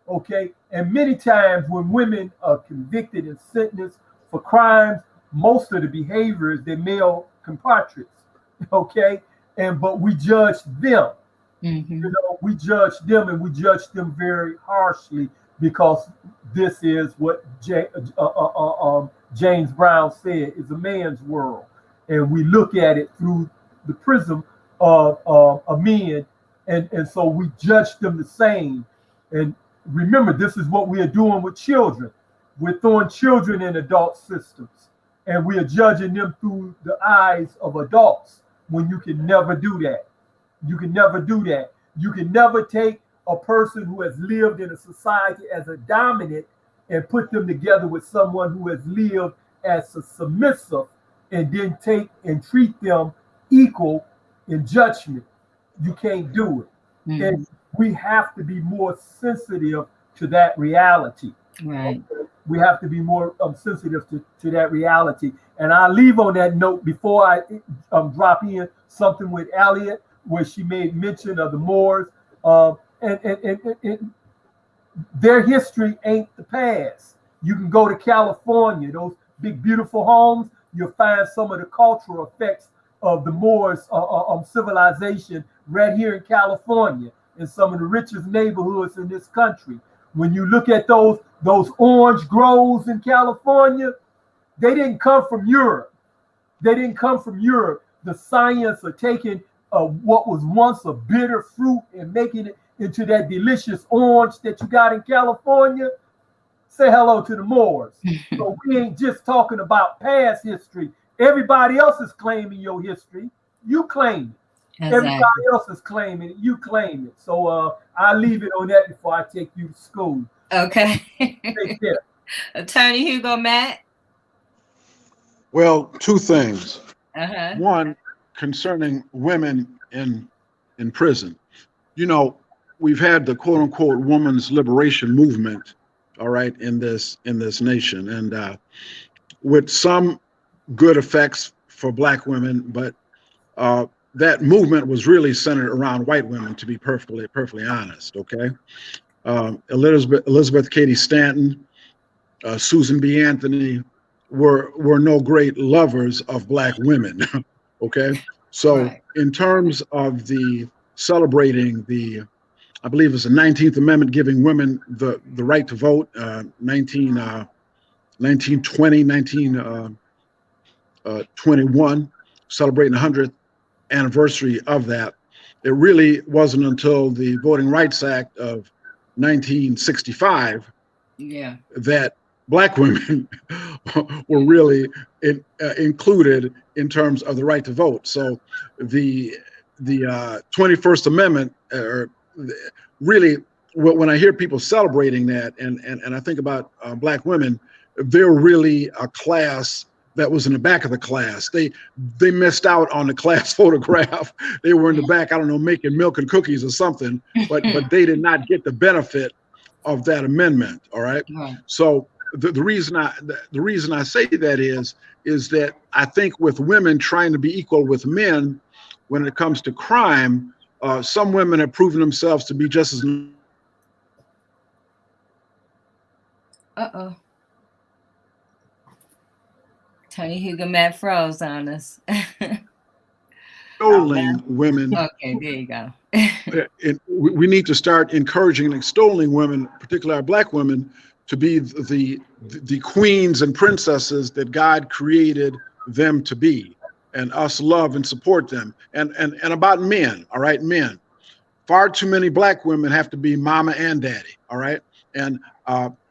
okay? And many times when women are convicted and sentenced for crimes, most of the behavior is their male compatriots, okay? But we judge them. You know, we judge them, and we judge them very harshly, because this is what James Brown said is a man's world, and we look at it through the prism of men, and so we judge them the same. And remember, this is what we are doing with children. We're throwing children in adult systems, and we are judging them through the eyes of adults, when you can never do that. You can never do that. You can never take a person who has lived in a society as a dominant and put them together with someone who has lived as a submissive, and then take and treat them equal in judgment. You can't do it. And we have to be more sensitive to that reality. Right. We have to be more sensitive to that reality. And I'll leave on that note before I drop in something with Elliot, where she made mention of the Moors. And their history ain't the past. You can go to California, those big, beautiful homes, you'll find some of the cultural effects of the Moors civilization right here in California, in some of the richest neighborhoods in this country. When you look at those orange groves in California, they didn't come from Europe. They didn't come from Europe. The science of taking what was once a bitter fruit and making it into that delicious orange that you got in California. Say hello to the Moors. So we ain't just talking about past history. Everybody else is claiming your history. You claim it. Exactly. Everybody else is claiming it. You claim it. So I'll leave it on that before I take you to school. Okay. Take care. Attorney Hugo Mack. Well, two things. One, concerning women in prison. You know, we've had the quote unquote women's liberation movement, all right, in this nation, and with some good effects for Black women, but that movement was really centered around white women, to be perfectly honest. Okay, Elizabeth Cady Stanton, Susan B. Anthony were no great lovers of Black women. Okay, so right. In terms of the celebrating the, I believe it's the 19th Amendment giving women the right to vote, 1920, 1921, celebrating the 100th anniversary of that. It really wasn't until the Voting Rights Act of 1965 that Black women were really included in terms of the right to vote. So the 21st Amendment, really, when I hear people celebrating that, and I think about Black women, they're really a class that was in the back of the class. They missed out on the class photograph. They were in the back, I don't know, making milk and cookies or something, but they did not get the benefit of that amendment. All right. So the reason I say that is that I think with women trying to be equal with men when it comes to crime, some women have proven themselves to be just as. Tony Hugo Matt froze on us. Extolling women. Okay, there you go. We need to start encouraging and extolling women, particularly our Black women, to be the queens and princesses that God created them to be, and us love and support them. And about men, all right, men. Far too many Black women have to be mama and daddy, all right? And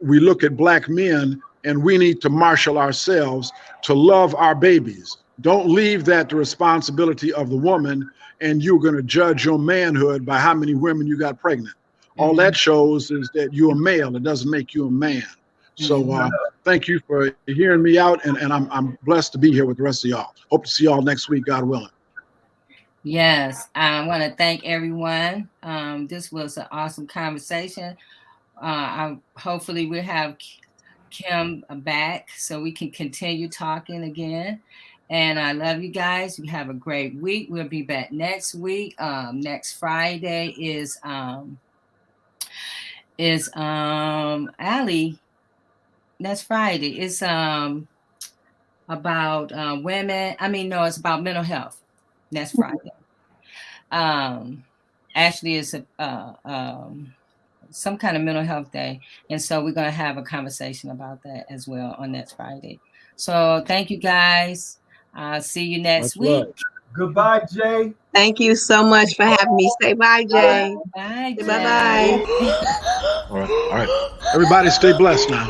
we look at Black men, and we need to marshal ourselves to love our babies. Don't leave that the responsibility of the woman, and you're going to judge your manhood by how many women you got pregnant. All that shows is that you're a male. It doesn't make you a man. So thank you for hearing me out, and I'm blessed to be here with the rest of y'all. Hope to see y'all next week, God willing. Yes, I want to thank everyone. This was an awesome conversation. Hopefully we'll have Kim back so we can continue talking again. And I love you guys. You have a great week. We'll be back next week. Next Friday is Allie. Next Friday is about women. I mean, no, it's about mental health. Next Friday. Actually, it's some kind of mental health day. And so we're going to have a conversation about that as well on next Friday. So thank you, guys. I'll see you next week. Right. Goodbye, Jay. Thank you so much for having me. Say bye, Jay. Bye, Jay. Bye-bye. All right. Everybody stay blessed now.